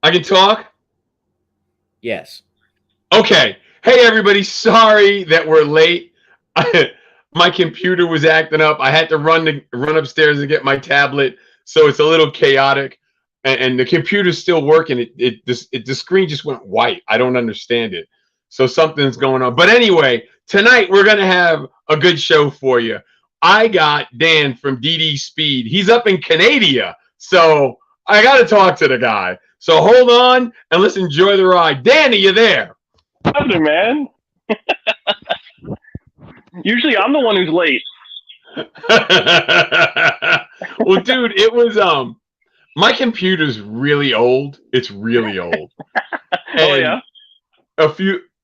I can talk? Yes. Okay. Hey, everybody. Sorry that we're late. My computer was acting up. I had to run upstairs and get my tablet, so it's a little chaotic. And the computer's still working. The screen just went white. I don't understand it. So something's going on. But anyway, tonight we're gonna have a good show for you. I got Dan from DD Speed. He's up in Canada, so I got to talk to the guy. So hold on and let's enjoy the ride. Dan, are you there? Happening, man. Usually I'm the one who's late. Well, dude, it was my computer's really old. It's really old. Oh And yeah.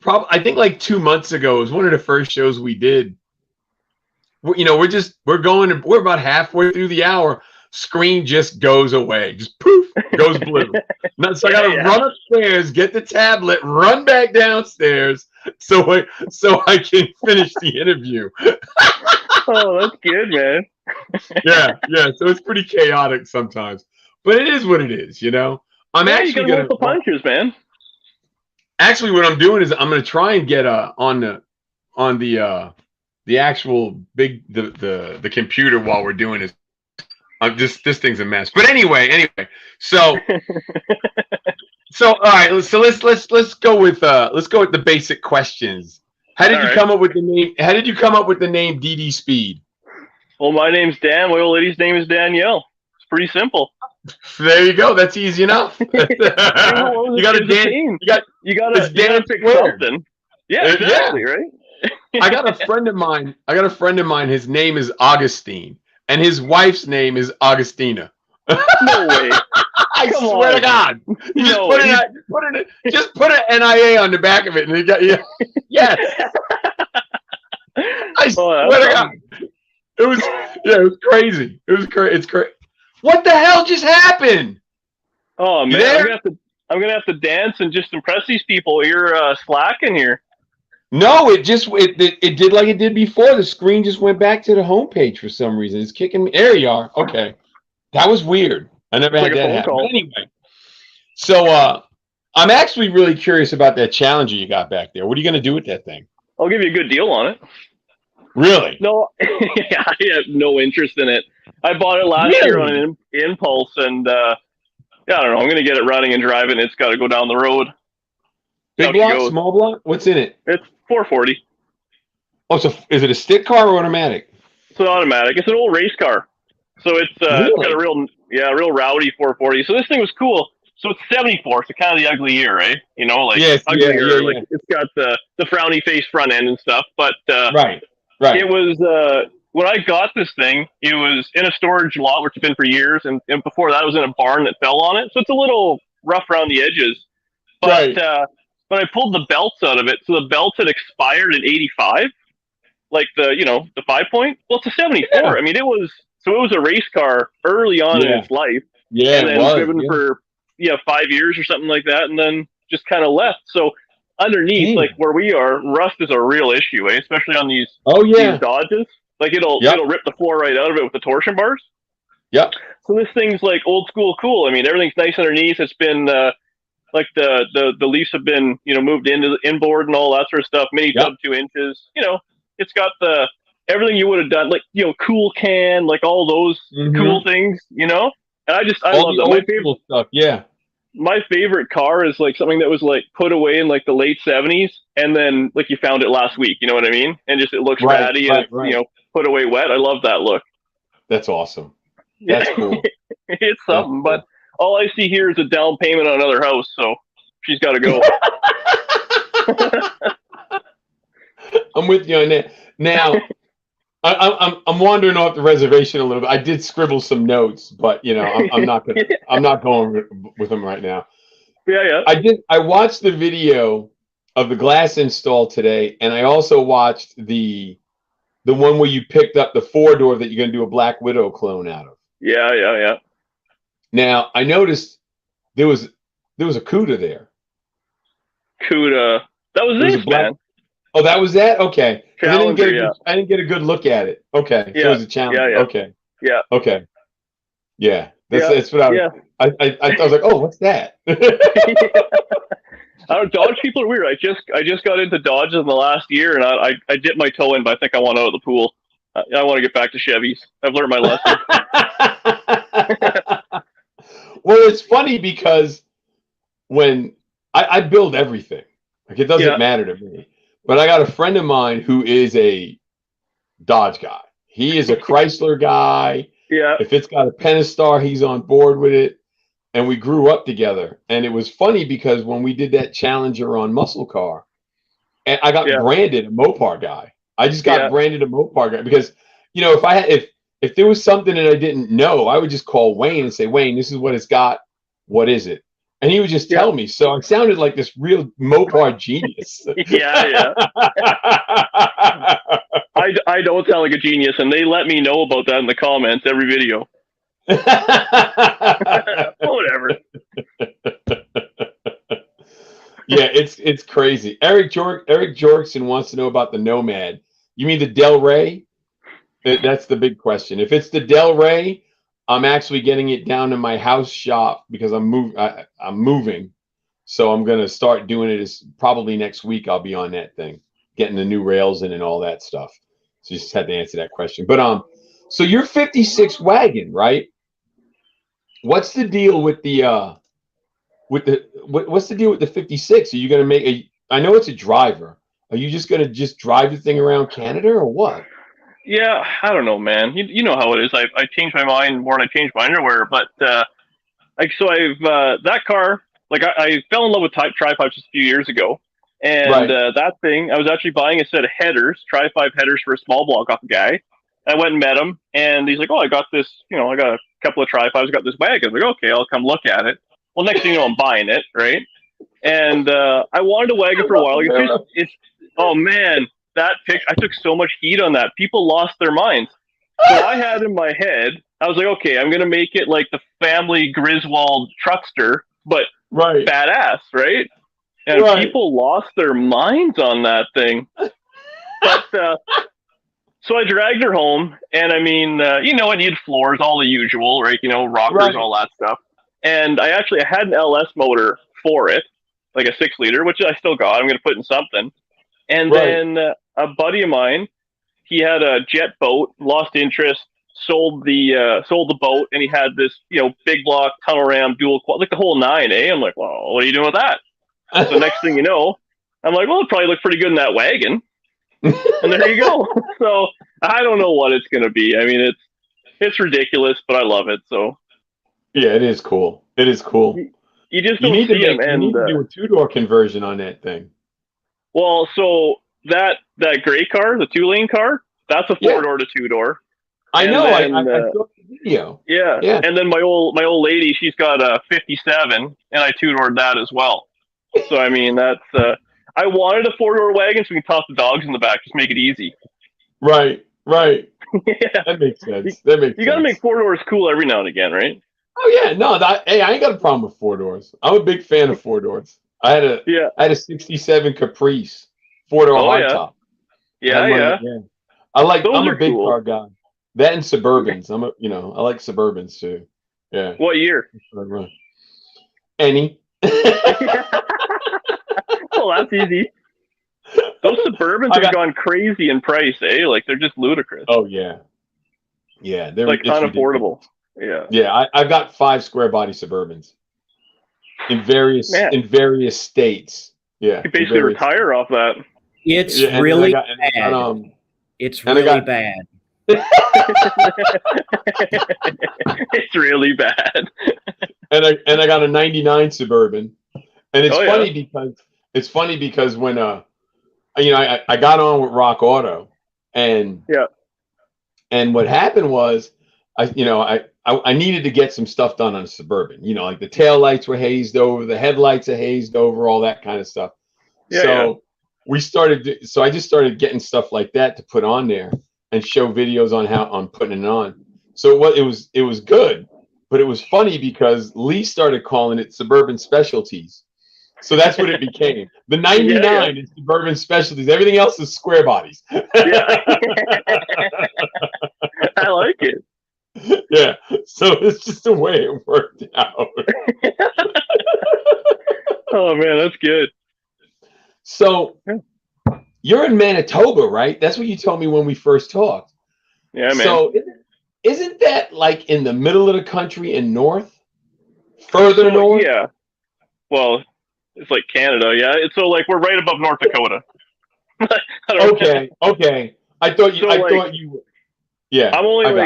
I think like 2 months ago, it was one of the first shows we did. We're about halfway through the hour. Screen just goes away. Just poof, goes blue. So I got to run upstairs, get the tablet, run back downstairs so I can finish the interview. Oh, that's good, man. Yeah. So it's pretty chaotic sometimes, but it is what it is. I'm Yeah, you actually gotta roll the punches, man. Actually, what I'm doing is I'm gonna try and get on the actual the computer while we're doing this. This thing's a mess. But anyway, so all right. So let's go with the basic questions. How did you come up with the name? How did you come up with the name DD Speed? Well, my name's Dan. My old lady's name is Danielle. It's pretty simple. There you go. That's easy enough. You got a Dan. You gotta pick something. Yeah, exactly. Right. I got a friend of mine. His name is Augustine, and his wife's name is Augustina. No way. I swear to God. You just put an NIA on the back of it, and you got yes. I swear to God. It was crazy. It's crazy. What the hell just happened? Oh man, I'm gonna have to dance and just impress these people. You're slacking here. No, it did like it did before. The screen just went back to the homepage for some reason. It's kicking me. There you are. Okay, that was weird. I never had that happen. Anyway, so I'm actually really curious about that Challenger you got back there. What are you going to do with that thing? I'll give you a good deal on it. Really? No, yeah, I have no interest in it. I bought it last year on an impulse, and I don't know. I'm going to get it running and driving. It's got to go down the road. Big block, small block? What's in it? It's 440. Oh, so is it a stick car or automatic? It's an automatic. It's an old race car. So it's got a real rowdy 440. So this thing was cool. So it's 74. So kind of the ugly year, right? Ugly year. Like it's got the frowny face front end and stuff. But right. It was when I got this thing, it was in a storage lot, which has been for years, and before that, it was in a barn that fell on it. So it's a little rough around the edges. But but I pulled the belts out of it, so the belts had expired in '85, like the 5-point. Well, it's a 74. Yeah. I mean, it was a race car early on in its life. Yeah, and then driven for 5 years or something like that, and then just kind of left. So underneath, like where we are, rust is a real issue, especially on these Dodges. Like it'll rip the floor right out of it with the torsion bars. Yep. So this thing's like old school cool. I mean, everything's nice underneath. It's been like the leaves have been moved into the inboard and all that sort of stuff. Mini tub 2 inches. It's got everything you would have done, like cool can, like all those cool things. And I love that. My favorite stuff. Yeah. My favorite car is like something that was like put away in like the late 70s, and then like you found it last week. You know what I mean? And just it looks ratty and it's, put away wet. I love that look. That's awesome. That's cool. It's something, but all I see here is a down payment on another house, so she's got to go. I'm with you on that. Now, I'm wandering off the reservation a little bit. I did scribble some notes, but I'm not going with them right now. Yeah. I watched the video of the glass install today, and I also watched the one where you picked up the 4-door that you're going to do a Black Widow clone out of. Yeah. Now I noticed there was a CUDA there. CUDA. That was this, man. Oh, that was that? Okay. Challenger, I didn't get a good look at it. Okay. Yeah. So it was a challenge. Yeah. Okay. Yeah. Okay. Yeah. That's what I was. I was like, oh, what's that? Dodge people are weird. I just got into Dodge in the last year, and I dipped my toe in, but I think I want out of the pool. I want to get back to Chevys. I've learned my lesson. Well, it's funny because when I build everything, like it doesn't matter to me. But I got a friend of mine who is a Dodge guy. He is a Chrysler guy. Yeah. If it's got a Pentastar, he's on board with it. And we grew up together. And it was funny because when we did that Challenger on Muscle Car, and I got branded a Mopar guy. I just got branded a Mopar guy because, if there was something that I didn't know, I would just call Wayne and say, Wayne, this is what it's got. What is it? And he would just tell me. So I sounded like this real Mopar genius. Yeah. I don't sound like a genius, and they let me know about that in the comments every video. Whatever. Yeah, it's crazy. Eric Jorgensen wants to know about the Nomad. You mean the Del Rey? That's the big question. If it's the Del Rey, I'm actually getting it down to my house shop because I'm moving. So I'm gonna start doing it probably next week. I'll be on that thing, getting the new rails in and all that stuff. So you just had to answer that question. But so you're 56 wagon, right? What's the deal with the what's the deal with the 56? Are you gonna make I know it's a driver. Are you just gonna drive the thing around Canada or what? Yeah, I don't know, man. You know how it is. I changed my mind more than I changed my underwear. But that car, I fell in love with tri-pipes just a few years ago, and that thing, I was actually buying a set of headers, tri-pipe headers for a small block off a guy. I went and met him, and he's like, "Oh, I got this. I got a couple of tri-pipes. I got this wagon." I was like, "Okay, I'll come look at it." Well, next thing you know, I'm buying it, right? And I wanted a wagon for a while. Oh man. That picture, I took so much heat on that. People lost their minds. So I had in my head, I was like, okay, I'm going to make it like the family Griswold truckster, but badass, right? And people lost their minds on that thing. But so I dragged her home, and I mean, I need floors, all the usual, right? Rockers, all that stuff. And I had an LS motor for it, like a 6-liter, which I still got. I'm going to put in something. And then a buddy of mine, he had a jet boat, lost interest, sold the boat, and he had this, big block tunnel ram dual quad, like the whole 9, eh? I'm like, well, what are you doing with that? So next thing you know, I'm like, well, it probably looked pretty good in that wagon. And there you go. So I don't know what it's going to be. I mean, it's ridiculous, but I love it. So yeah, it is cool. It is cool. You just don't see them. You need to do a 2-door conversion on that thing. Well, so that gray car, the 2-lane car, that's a 4-door to 2-door. I know. I saw the video. Yeah. And then my old lady, she's got a 57, and I 2-doored that as well. So I mean, that's I wanted a 4-door wagon so we can toss the dogs in the back, just make it easy. Right. Yeah. That makes sense. You got to make 4-doors cool every now and again, right? Oh yeah, no, hey, I ain't got a problem with 4-doors. I'm a big fan of 4-doors. I had a 67 Caprice 4-door hardtop. Yeah. I'm a big car guy. That and Suburbans. I like Suburbans too. Yeah. What year? Any. Well, that's easy. Those Suburbans have gone crazy in price, eh? Like they're just ludicrous. Oh yeah. Yeah, they're like unaffordable. Yeah. Yeah, I've got 5 square body Suburbans in various states. Yeah. You basically retire off that. It's really bad. It's really bad. It's really bad. And I got a 99 Suburban. And it's funny because when I got on with Rock Auto and what happened was I needed to get some stuff done on a Suburban. Like the tail lights were hazed over, the headlights are hazed over, all that kind of stuff. I just started getting stuff like that to put on there and show videos on how I'm putting it on. So it was good, but it was funny because Lee started calling it Suburban Specialties. So that's what it became. The 99 is Suburban Specialties. Everything else is square bodies. I like it. Yeah. So it's just the way it worked out. Oh man, that's good. So you're in Manitoba, right? That's what you told me when we first talked. Yeah, man. So isn't that like in the middle of the country in north? Further north? Yeah. Well, it's like Canada, yeah. It's so like we're right above North Dakota. Okay. I thought you. Yeah. I'm only I'm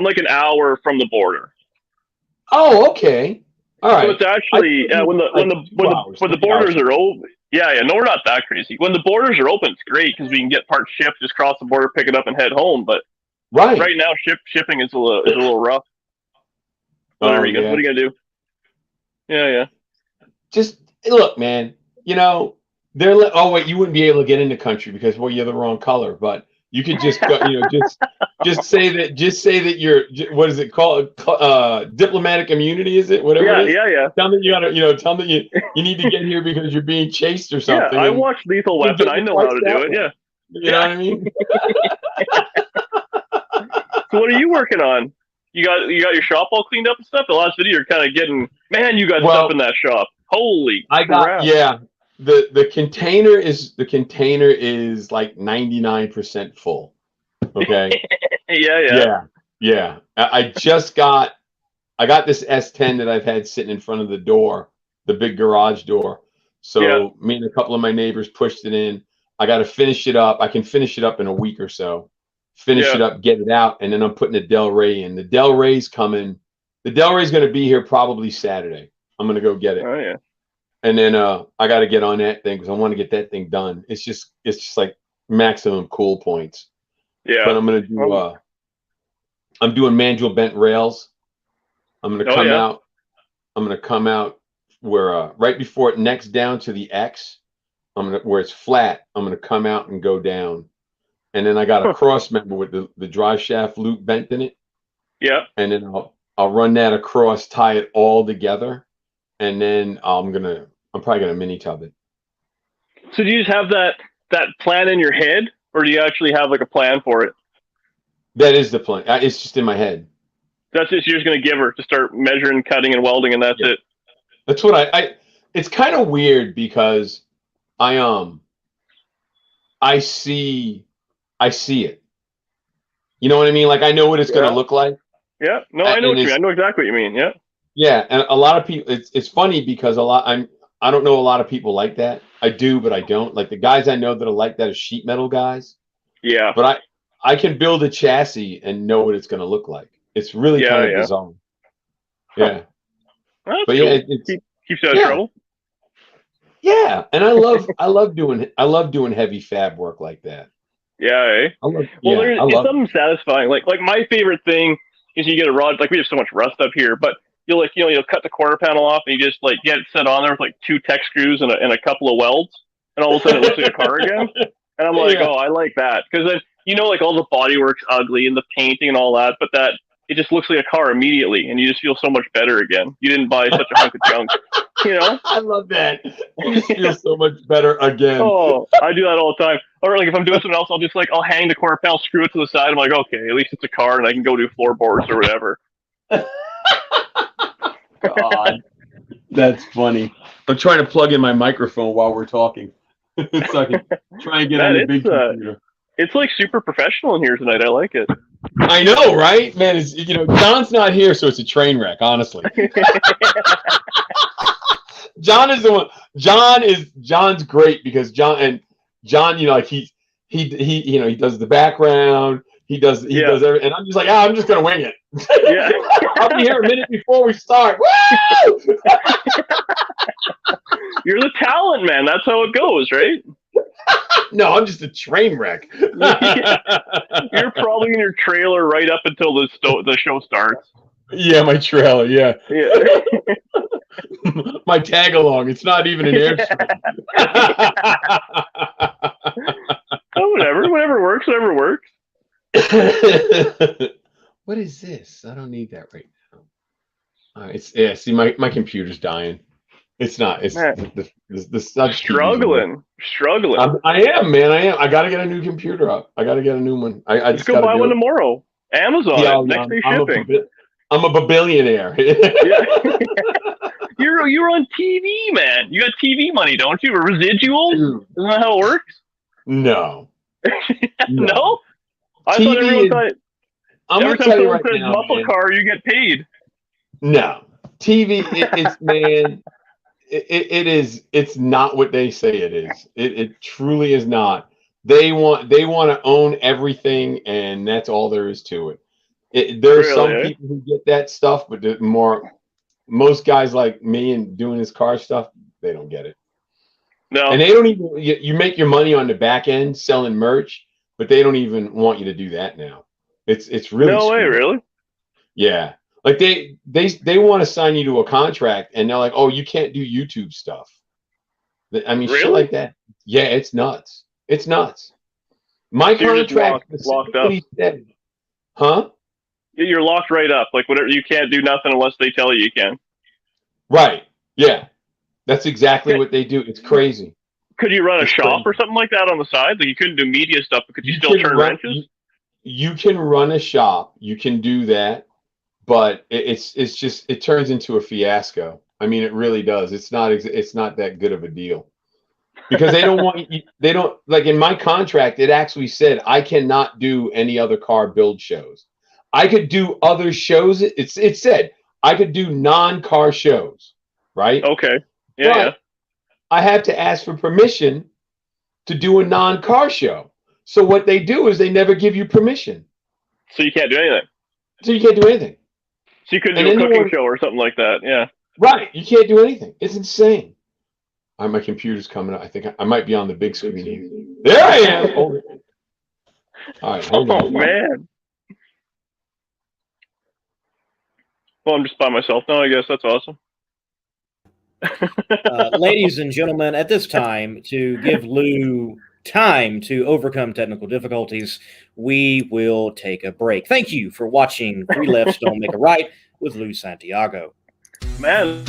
like an hour from the border. Oh, okay. All right. So it's actually when the borders are open. Yeah. No, we're not that crazy. When the borders are open, it's great because we can get parts shipped, just cross the border, pick it up, and head home. But right now, shipping is a little rough. What are you gonna do? Yeah. Just look, man. You know they're. Oh wait, you wouldn't be able to get in the country because you're the wrong color. But you could just go. Just say that. Just say that you're. What is it called? Diplomatic immunity, is it? Whatever. It is. Yeah. Tell them you gotta. Tell them you need to get here because you're being chased or something. Yeah, I watched Lethal Weapon. I know how to do it. Yeah. You know what I mean? So what are you working on? You got your shop all cleaned up and stuff? The last video you're kind of getting, man, you got stuff in that shop. Holy crap. The container is like 99% full. Okay. Yeah. I got this S10 that I've had sitting in front of the door, the big garage door. So me and a couple of my neighbors pushed it in. I got to finish it up. I can finish it up in a week or so. Finish it up, get it out, and then I'm putting the Del Rey in. The Del Rey's coming. The Del Rey's going to be here probably Saturday. I'm going to go get it. Oh yeah. And then I got to get on that thing because I want to get that thing done. It's just like maximum cool points. Yeah. But I'm going to do. I'm doing manual bent rails. I'm going to come out. I'm going to come out where right before it necks down to the X. Where it's flat. I'm going to come out and go down. And then I got a cross member with the drive shaft loop bent in it. Yeah. And then I'll run that across, tie it all together, and then I'm probably gonna mini tub it. So do you just have that plan in your head, or do you actually have like a plan for it? That is the plan. It's just in my head. That's just you're just gonna give her to start measuring, cutting, and welding, and that's it. That's what I. It's kind of weird because I see it. You know what I mean? Like I know what it's going to look like. Yeah. No, I know what you mean. I know exactly what you mean. Yeah. Yeah, and a lot of people. It's funny because I don't know a lot of people like that. I do, but I don't. Like the guys I know that are like that are sheet metal guys. Yeah. But I can build a chassis and know what it's going to look like. It's really kind of bizarre. Yeah. Well, but cool. it keeps you out of trouble. Yeah, and I love doing heavy fab work like that. Yeah. It's something satisfying. Like my favorite thing is you get a rod. Like we have so much rust up here, but you'll cut the quarter panel off and you just like get it set on there with like 2 tech screws and a couple of welds, and all of a sudden it looks like a car again. And I'm like, oh, I like that because then like all the bodywork's ugly and the painting and all that, but that it just looks like a car immediately, and you just feel so much better again. You didn't buy such a hunk of junk. I love that. You just feel so much better again. Oh, I do that all the time. Or like if I'm doing something else, I'll hang the quarter panel, screw it to the side. I'm like, okay, at least it's a car, and I can go do floorboards or whatever. God, that's funny. I'm trying to plug in my microphone while we're talking, so I can try and get on the big computer. It's like super professional in here tonight. I like it. I know, right, man? It's John's not here, so it's a train wreck, honestly. John is the one. John's great because John, like he does the background. He does everything, and I'm just like, I'm just gonna wing it. Yeah. I'll be here a minute before we start. Woo! You're the talent, man. That's how it goes, right? No, I'm just a train wreck. Yeah. You're probably in your trailer right up until the show starts. Yeah, my trailer. Yeah. My tag along. It's not even an airstream. Oh, whatever works. What is this? I don't need that right now. All right, see, my computer's dying. It's not. It's the struggling. I am, man. I am. I got to get a new computer up. I got to get a new one. I just go buy one tomorrow. Amazon, Yeah, next day shipping. I'm a billionaire. Yeah. You're on TV, man. You got TV money, don't you? Or residuals? Isn't that how it works? No. No? I TV thought everyone thought every time someone says muscle car, you get paid. No. TV, man, it's not what they say it is. It truly is not. They want to own everything, and that's all there is to it. There are some people who get that stuff, but most guys like me and doing this car stuff, they don't get it. No. And they don't even, you make your money on the back end selling merch, but they don't even want you to do that now. It's really no way, really? Yeah. Like they want to sign you to a contract, and they're like, "Oh, you can't do YouTube stuff." I mean, shit like that. Yeah, it's nuts. It's nuts. My contract specifically said, huh? You're locked right up. Like whatever, you can't do nothing unless they tell you can. Right. Yeah. That's exactly what they do. It's crazy. Could you run a shop or something like that on the side? Like you couldn't do media stuff, but could you still turn wrenches? You can run a shop. You can do that, but it turns into a fiasco. I mean, it really does. It's not that good of a deal because they don't want you. They don't, like, in my contract. It actually said I cannot do any other car build shows. I could do other shows. It said I could do non-car shows, right? Okay. Yeah. I have to ask for permission to do a non-car show. So what they do is they never give you permission. So you can't do anything. So you can't do anything. So you couldn't do a cooking show or something like that. Yeah. Right. You can't do anything. It's insane. My computer's coming up. I think I might be on the big screen here. There I am. All right. Hold on. Oh, man. Well, I'm just by myself now, I guess. That's awesome. Ladies and gentlemen, at this time, to give Lou time to overcome technical difficulties, we will take a break. Thank you for watching Three Lefts Don't Make a Right with Lou Santiago. Man.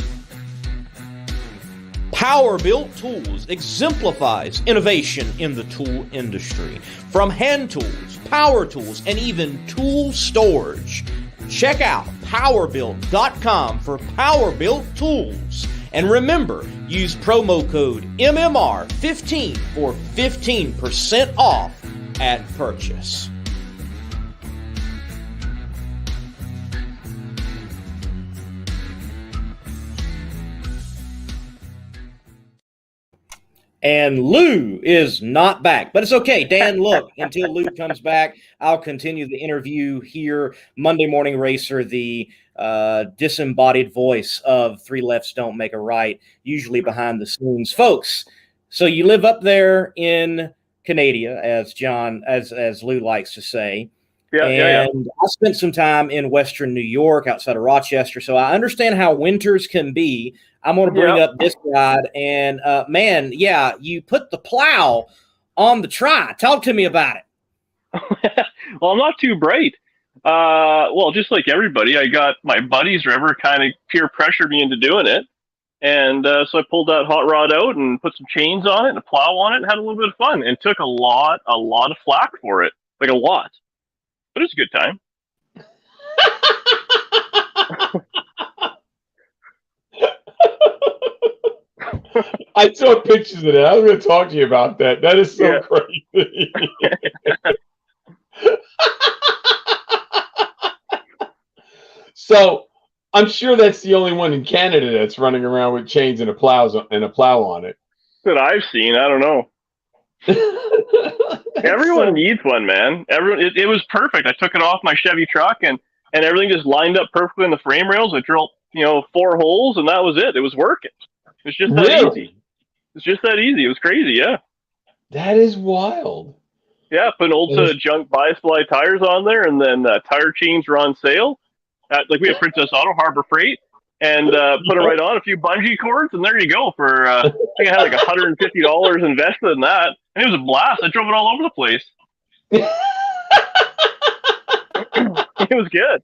Power-Built Tools exemplifies innovation in the tool industry. From hand tools, power tools, and even tool storage. Check out powerbuilt.com for power-built tools. And remember, use promo code MMR15 for 15% off at purchase. And Lou is not back, but it's okay. Dan, look, until Lou comes back, I'll continue the interview here. Monday Morning Racer, the disembodied voice of Three Lefts Don't Make a Right, usually behind the scenes. Folks, so you live up there in Canada, as Lou likes to say. Yeah. I spent some time in Western New York outside of Rochester, so I understand how winters can be. I'm going to bring up this ride, and man, yeah, you put the plow on the Tri. Talk to me about it. Well, I'm not too bright. Well, just like everybody, I got my buddies or ever kind of peer pressured me into doing it. And so I pulled that hot rod out and put some chains on it and a plow on it and had a little bit of fun and took a lot of flack for it. Like a lot. But it was a good time. I saw pictures of that. I was going to talk to you about that. That is so crazy. So I'm sure that's the only one in Canada that's running around with chains and a plow on it. That I've seen. I don't know. Everyone needs one, man. It was perfect. I took it off my Chevy truck and everything just lined up perfectly in the frame rails. I drilled 4 holes and that was it. It was working. It's just that easy. It's just that easy. It was crazy, yeah. That is wild. Yeah, put an old set of junk Biasply tires on there, and then tire chains were on sale. We had Princess Auto Harbor Freight, and put it right on, a few bungee cords, and there you go. For I think I had like $150 invested in that, and it was a blast. I drove it all over the place. It was good.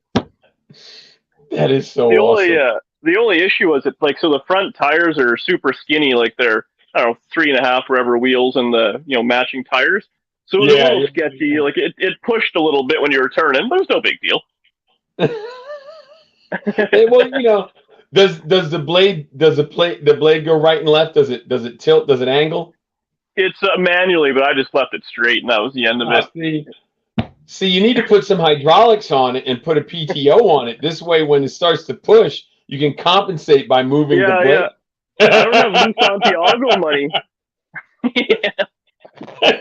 That is so awesome. The only issue was so the front tires are super skinny, like they're 3.5 whatever wheels and the matching tires. So it was a little sketchy. Like it pushed a little bit when you were turning, but it was no big deal. Well, you know, does the blade go right and left? Does it tilt? Does it angle? It's manually, but I just left it straight, and that was the end of it. See, you need to put some hydraulics on it and put a PTO on it. This way, when it starts to push, you can compensate by moving the blade. Yeah. I don't have new Santiago money.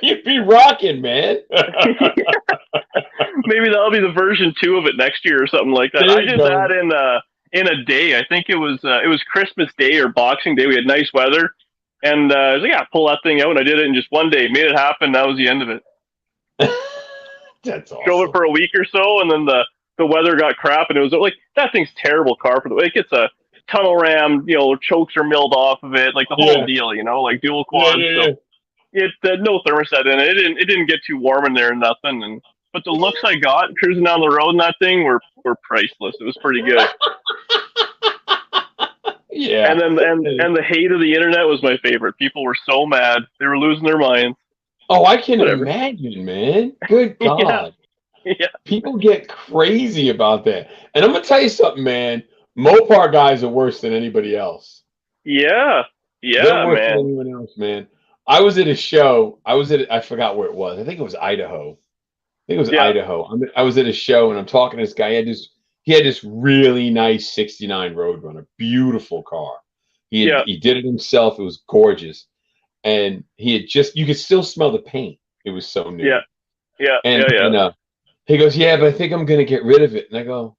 You'd be rocking, man. Maybe that'll be the version 2 of it next year or something like that. I did that in a day. I think it was Christmas Day or Boxing Day. We had nice weather, and I was like, pull that thing out, and I did it in just one day. Made it happen. That was the end of it. That's awesome. Drove it for a week or so, and then the weather got crap, and it was like, that thing's terrible car for the way it gets a tunnel ram, chokes are milled off of it, like the whole deal, like dual quad. So it no thermostat in it. It didn't get too warm in there and nothing. But the looks I got cruising down the road in that thing were priceless. It was pretty good. Yeah. And then the hate of the internet was my favorite. People were so mad. They were losing their minds. Oh, I can imagine, man. Good God. Yeah. People get crazy about that. And I'm going to tell you something, man. Mopar guys are worse than anybody else. Yeah. Yeah, They're worse man. than anyone else, man. I was at a show. I forgot where it was. I think it was Idaho. I was at a show, and I'm talking to this guy. He had this really nice 69 Roadrunner. Beautiful car. He did it himself. It was gorgeous. And you could still smell the paint. It was so new. Yeah. And he goes, but I think I'm going to get rid of it. And I go,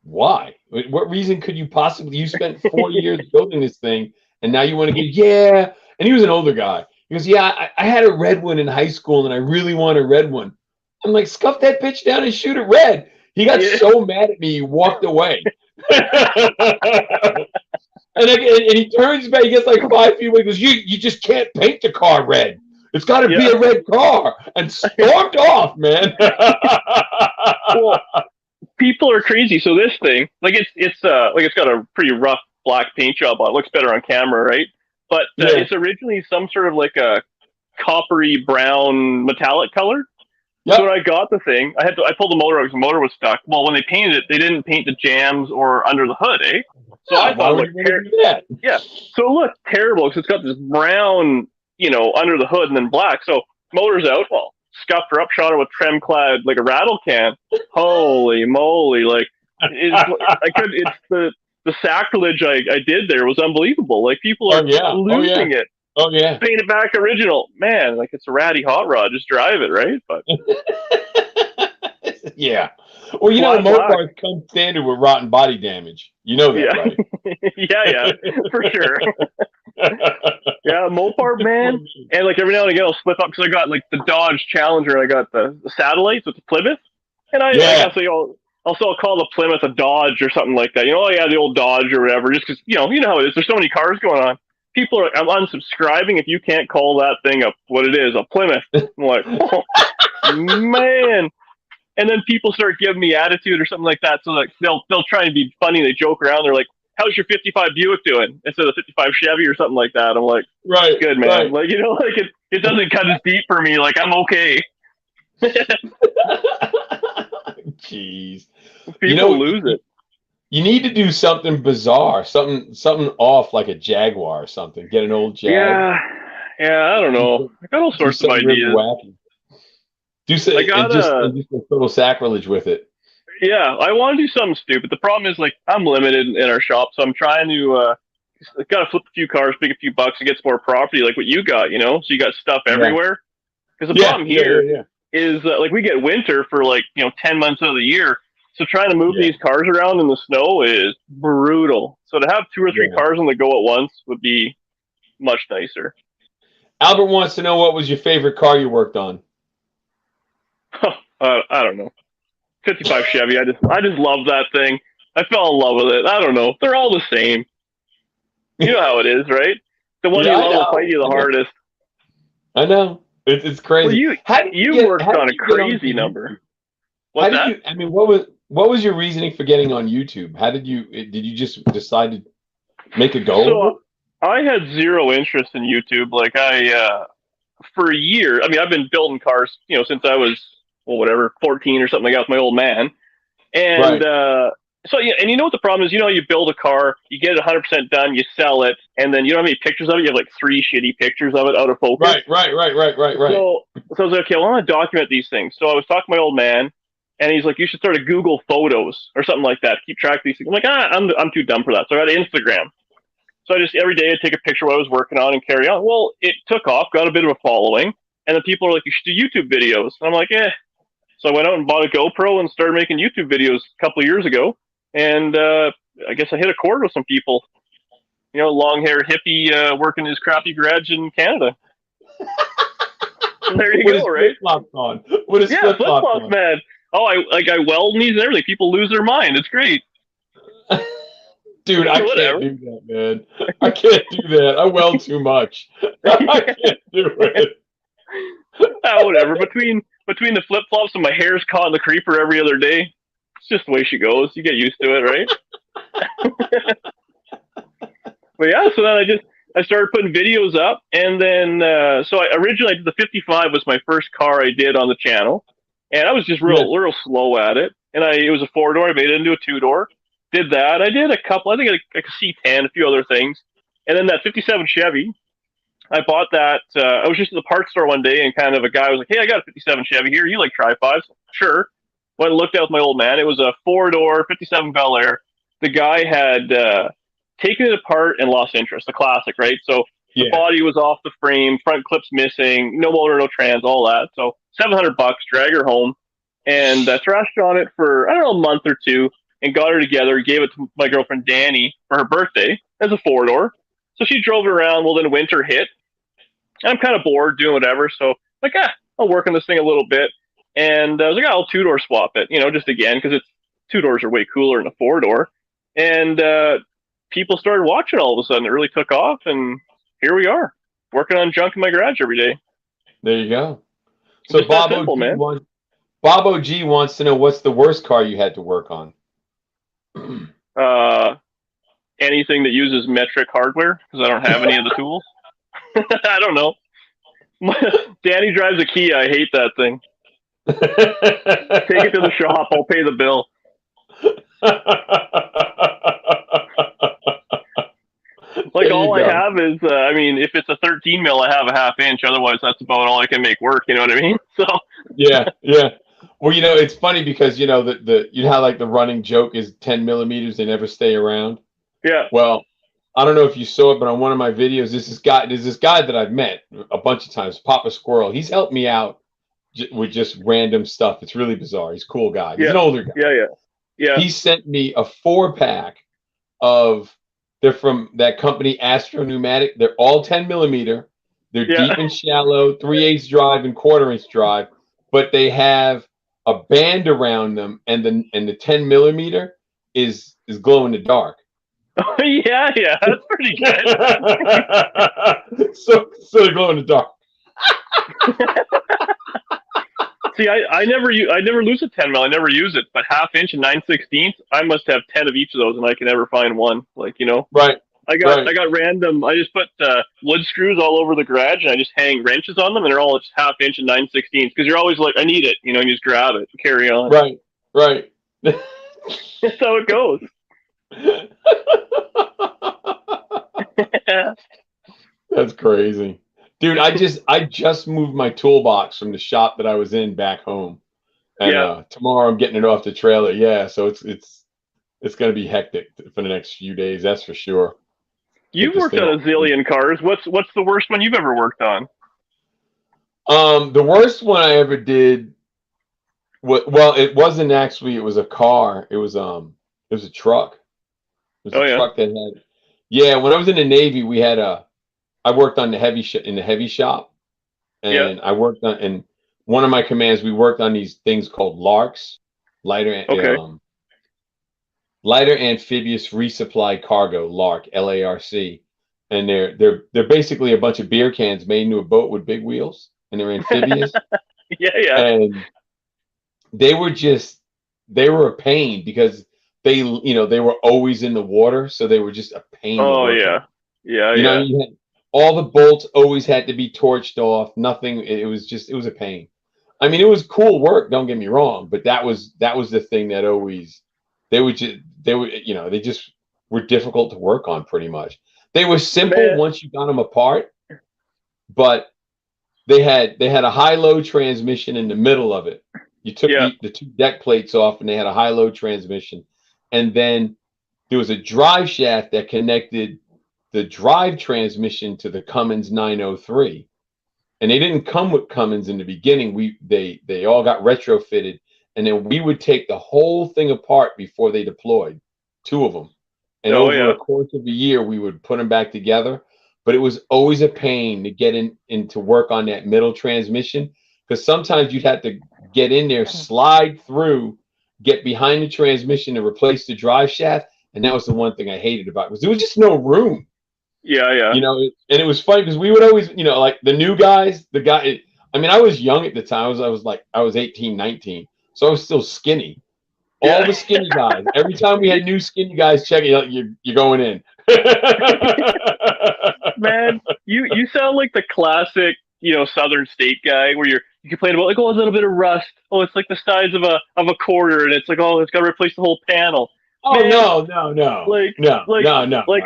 why? What reason could you possibly? You spent 4 years building this thing, and now you want to get? And he was an older guy. He goes, I had a red one in high school, and I really want a red one. I'm like, scuff that bitch down and shoot it red. He got so mad at me, he walked away. And he turns back, he gets like 5 feet away, he goes, you just can't paint the car red. It's got to be a red car. And stormed off, man. Well, people are crazy. So this thing, it's got a pretty rough black paint job on it. Looks better on camera, right? But it's originally some sort of like a coppery brown metallic color. Yep. So when I got the thing, I pulled the motor out because the motor was stuck. Well, when they painted it, they didn't paint the jams or under the hood, eh? So I thought it looked terrible. Yeah. So it looked terrible because it's got this brown, under the hood and then black. So motor's out. Well, scuffed her up, shot her with trem clad like a rattle can. Holy moly! It's the sacrilege I did there was unbelievable. Like people are losing it. Oh yeah, paint it back original, man. Like it's a ratty hot rod. Just drive it, right? But yeah. Well, Mopars come standard with rotten body damage. You know that, right? yeah, for sure. Yeah, Mopar, man. And like every now and again, I'll slip up because I got like the Dodge Challenger. I got the satellites with the Plymouth, and I guess I'll call the Plymouth a Dodge or something like that. The old Dodge or whatever. Just because you know how it is. There's so many cars going on. People are, I'm unsubscribing if you can't call that thing what it is, a Plymouth. I'm like, oh, man. And then people start giving me attitude or something like that. So like they'll try and be funny. They joke around. They're like, how's your 55 Buick doing? Instead of 55 Chevy or something like that. I'm like, right, good, man. Right. Like, it doesn't cut as deep for me. Like, I'm okay. Jeez. People lose it. You need to do something bizarre, something off like a Jaguar or something. Get an old Jag. Yeah, I don't know. I got all sorts of ideas. Wacky. Just a total sacrilege with it. Yeah, I want to do something stupid. The problem is, like, I'm limited in our shop, so I'm trying to got to flip a few cars, make a few bucks, and get some more property, like what you got. So you got stuff everywhere. Because the problem here is like we get winter for 10 months out of the year. So trying to move these cars around in the snow is brutal. So to have 2 or 3 cars on the go at once would be much nicer. Albert wants to know, what was your favorite car you worked on? I don't know. 55 Chevy. I just love that thing. I fell in love with it. I don't know. They're all the same. You know how it is, right? The one you love will fight you the hardest. I know. It's crazy. Well, you worked on a crazy number. What's that? What was your reasoning for getting on YouTube? Did you just decide to make a goal? So I had zero interest in YouTube. Like I for a year. I mean, I've been building cars, since I was, 14 or something like that with my old man. And so, yeah, and you know what the problem is? You build a car, you get it 100% done, you sell it, and then you don't have any pictures of it. You have like 3 shitty pictures of it out of focus. Right. So I was like, okay, well, I want to document these things. So I was talking to my old man, and he's like, you should start a Google Photos or something like that. Keep track of these things. I'm like, I'm too dumb for that. So I got an Instagram. So I just every day I'd take a picture of what I was working on and carry on. Well, it took off, got a bit of a following, and then people are like, you should do YouTube videos. And I'm like, eh. So I went out and bought a GoPro and started making YouTube videos a couple of years ago. And I guess I hit a chord with some people. Long-haired hippie working his crappy garage in Canada. There you go, right? Flip-flops on. What is flip-flops, man. Oh, I weld these and everything. People lose their mind. It's great. Dude, I can't do that, man. I can't do that. I weld too much. I can't do it. Whatever. Between the flip-flops and my hair's caught in the creeper every other day, it's just the way she goes. You get used to it, right? But yeah, so then I started putting videos up, and then so I originally the 55 was my first car I did on the channel, and I was just real slow at it. And it was a 4-door. I made it into a 2-door. Did that. I did a couple. I think like a C10, a few other things, and then that 57 Chevy. I bought that. I was just at the parts store one day, and kind of a guy was like, "Hey, I got a 57 Chevy here. You like Tri-5s?" Sure. Went and looked at it with my old man. It was a 4-door 57 Bel Air. The guy had taken it apart and lost interest. The classic, right? So the body was off the frame, front clips missing, no motor, no trans, all that. So $700, drag her home, and trashed on it for a month or two, and got her together. Gave it to my girlfriend Danny for her birthday as a 4-door. So she drove it around. Well, then winter hit. And I'm kind of bored doing whatever. So like, I'll work on this thing a little bit. And I was like, I'll 2-door swap it, just again, because it's 2-doors are way cooler than a 4-door. And people started watching all of a sudden. It really took off. And here we are working on junk in my garage every day. There you go. So Bob OG wants to know, what's the worst car you had to work on? Anything that uses metric hardware, because I don't have any of the tools. I don't know. Danny drives a Kia. I hate that thing. Take it to the shop. I'll pay the bill. Like all I have is, if it's a 13 mil, I have a 1/2 inch. Otherwise, that's about all I can make work. You know what I mean? So yeah. Well, it's funny because the how like the running joke is 10 millimeters. They never stay around. Yeah. Well, I don't know if you saw it, but on one of my videos, there's this guy that I've met a bunch of times, Papa Squirrel. He's helped me out with just random stuff. It's really bizarre. He's a cool guy. He's an older guy. Yeah. He sent me a 4-pack of, they're from that company, Astro Pneumatic. They're all 10 millimeter. They're deep and shallow, 3/8 drive and 1/4 inch drive, but they have a band around them, and the 10 millimeter is glow in the dark. Oh, yeah, that's pretty good. so they glow in the dark. See, I never lose a 10 mil. I never use it, but 1/2 inch and 9/16, I must have 10 of each of those, and I can never find one. Right. I got random. I just put wood screws all over the garage, and I just hang wrenches on them, and they're all just 1/2 inch and 9/16. Because you're always like, I need it, you just grab it and carry on. Right. That's how it goes. That's crazy, dude. I just moved my toolbox from the shop that I was in back home, and tomorrow I'm getting it off the trailer. Yeah, so it's gonna be hectic for the next few days. That's for sure. You've worked on a zillion cars. What's the worst one you've ever worked on? The worst one I ever did. Well, it wasn't actually. It was a car. It was a truck. It was a truck that had. Yeah, when I was in the Navy, we had I worked on the heavy shop, and I worked on, and one of my commands, we worked on these things called LARCs, lighter amphibious resupply cargo, LARC, LARC, and they're basically a bunch of beer cans made into a boat with big wheels, and they're amphibious. And they were a pain because they were always in the water, so they were just a pain. Oh yeah. You all the bolts always had to be torched off. Nothing. It was a pain. I mean, it was cool work. Don't get me wrong, but that was the thing that always they would they just were difficult to work on. Pretty much, they were simple once you got them apart, but they had a high-low transmission in the middle of it. You took the two deck plates off, and they had a high-low transmission, and then there was a drive shaft that connected the drive transmission to the Cummins 903. And they didn't come with Cummins in the beginning. They all got retrofitted, and then we would take the whole thing apart before they deployed, 2 of them. And over a course of a year, we would put them back together. But it was always a pain to get into work on that middle transmission, because sometimes you'd have to get in there, slide through, get behind the transmission to replace the drive shaft. And that was the one thing I hated about it, because there was just no room. Yeah. You know, and it was funny because we would always, like the new guys, I mean, I was young at the time. I was 18, 19. So I was still skinny. All the skinny guys. Every time we had new skinny guys checking, you're going in. Man, you sound like the classic, Southern state guy where you complain about like, oh, a little bit of rust. Oh, it's like the size of a quarter, and it's like, oh, it's got to replace the whole panel. Oh, man, no.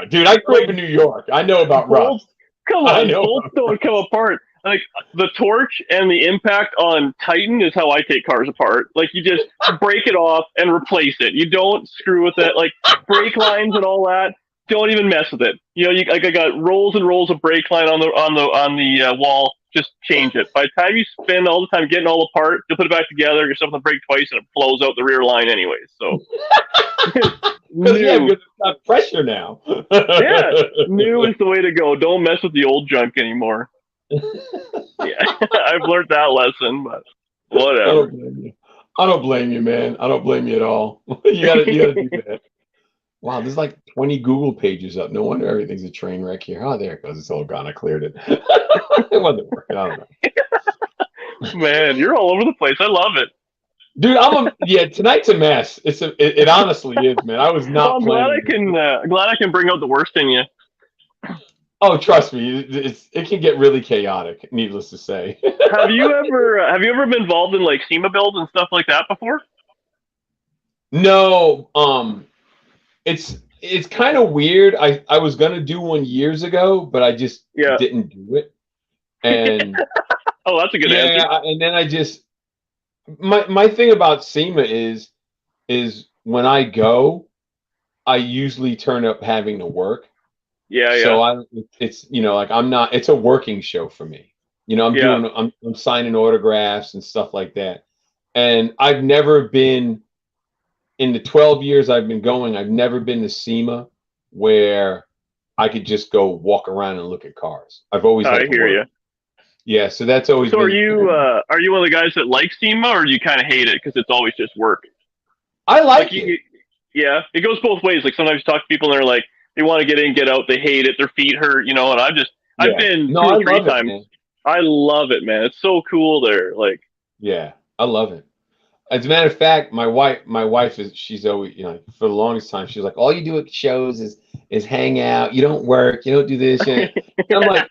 Dude, I grew up in New York. I know about rust. Come on, bolts don't come apart. Like the torch and the impact on Titan is how I take cars apart. Like you just break it off and replace it. You don't screw with it. Like brake lines and all that. Don't even mess with it. I got rolls and rolls of brake line on the wall. Just change it. By the time you spend all the time getting all apart, you put it back together, you're something to brake twice, and it blows out the rear line anyways. So because it's got pressure now. New is the way to go. Don't mess with the old junk anymore. I've learned that lesson, but whatever. I don't blame you, man. I don't blame you at all. you gotta do that. Wow, there's like 20 Google pages up. No wonder everything's a train wreck here. Oh, there it goes. It's all gone. I cleared it. It wasn't working. I don't know. Man, you're all over the place. I love it. Dude, tonight's a mess. It honestly is, man. I was not. I'm glad I can bring out the worst in you. Oh, trust me, it can get really chaotic. Needless to say. Have you ever been involved in like SEMA builds and stuff like that before? No. It's kind of weird. I was gonna do one years ago, but I just didn't do it. And oh, that's a good answer. And then I just my thing about SEMA is when I go, I usually turn up having to work. So it's it's a working show for me. I'm signing autographs and stuff like that. And I've never been, in the 12 years I've been going, I've never been to SEMA where I could just go walk around and look at cars. I've always had to hear work. Yeah, so that's always. So are you one of the guys that likes SEMA, or do you kind of hate it because it's always just work? I like it. It goes both ways. Like sometimes you talk to people and they're like, they want to get in, get out, they hate it, their feet hurt, and I've been 2 or 3 times. I love it, man. It's so cool there. Like, yeah, I love it. As a matter of fact, my wife she's always, for the longest time, she's like, all you do at shows is hang out. You don't work. You don't do this. I'm like,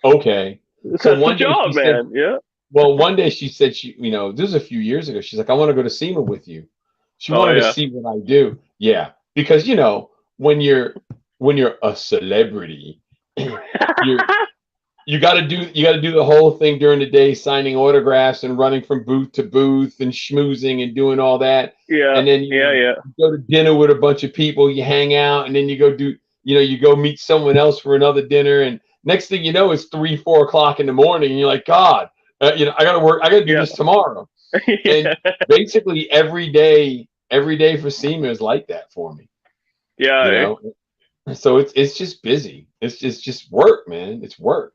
okay. So that's one job, man. Yeah. Well, one day she said, this was a few years ago. She's like, I want to go to SEMA with you. She wanted to see what I do. Yeah, because when you're a celebrity, you got to do the whole thing during the day, signing autographs and running from booth to booth and schmoozing and doing all that. Yeah. And then you go to dinner with a bunch of people, you hang out, and then you go you go meet someone else for another dinner, and next thing you know, it's 3, 4 o'clock in the morning, and you're like, God, I got to work. I got to do this tomorrow. And basically every day for SEMA is like that for me. Yeah. So it's just busy. It's just work, man. It's work.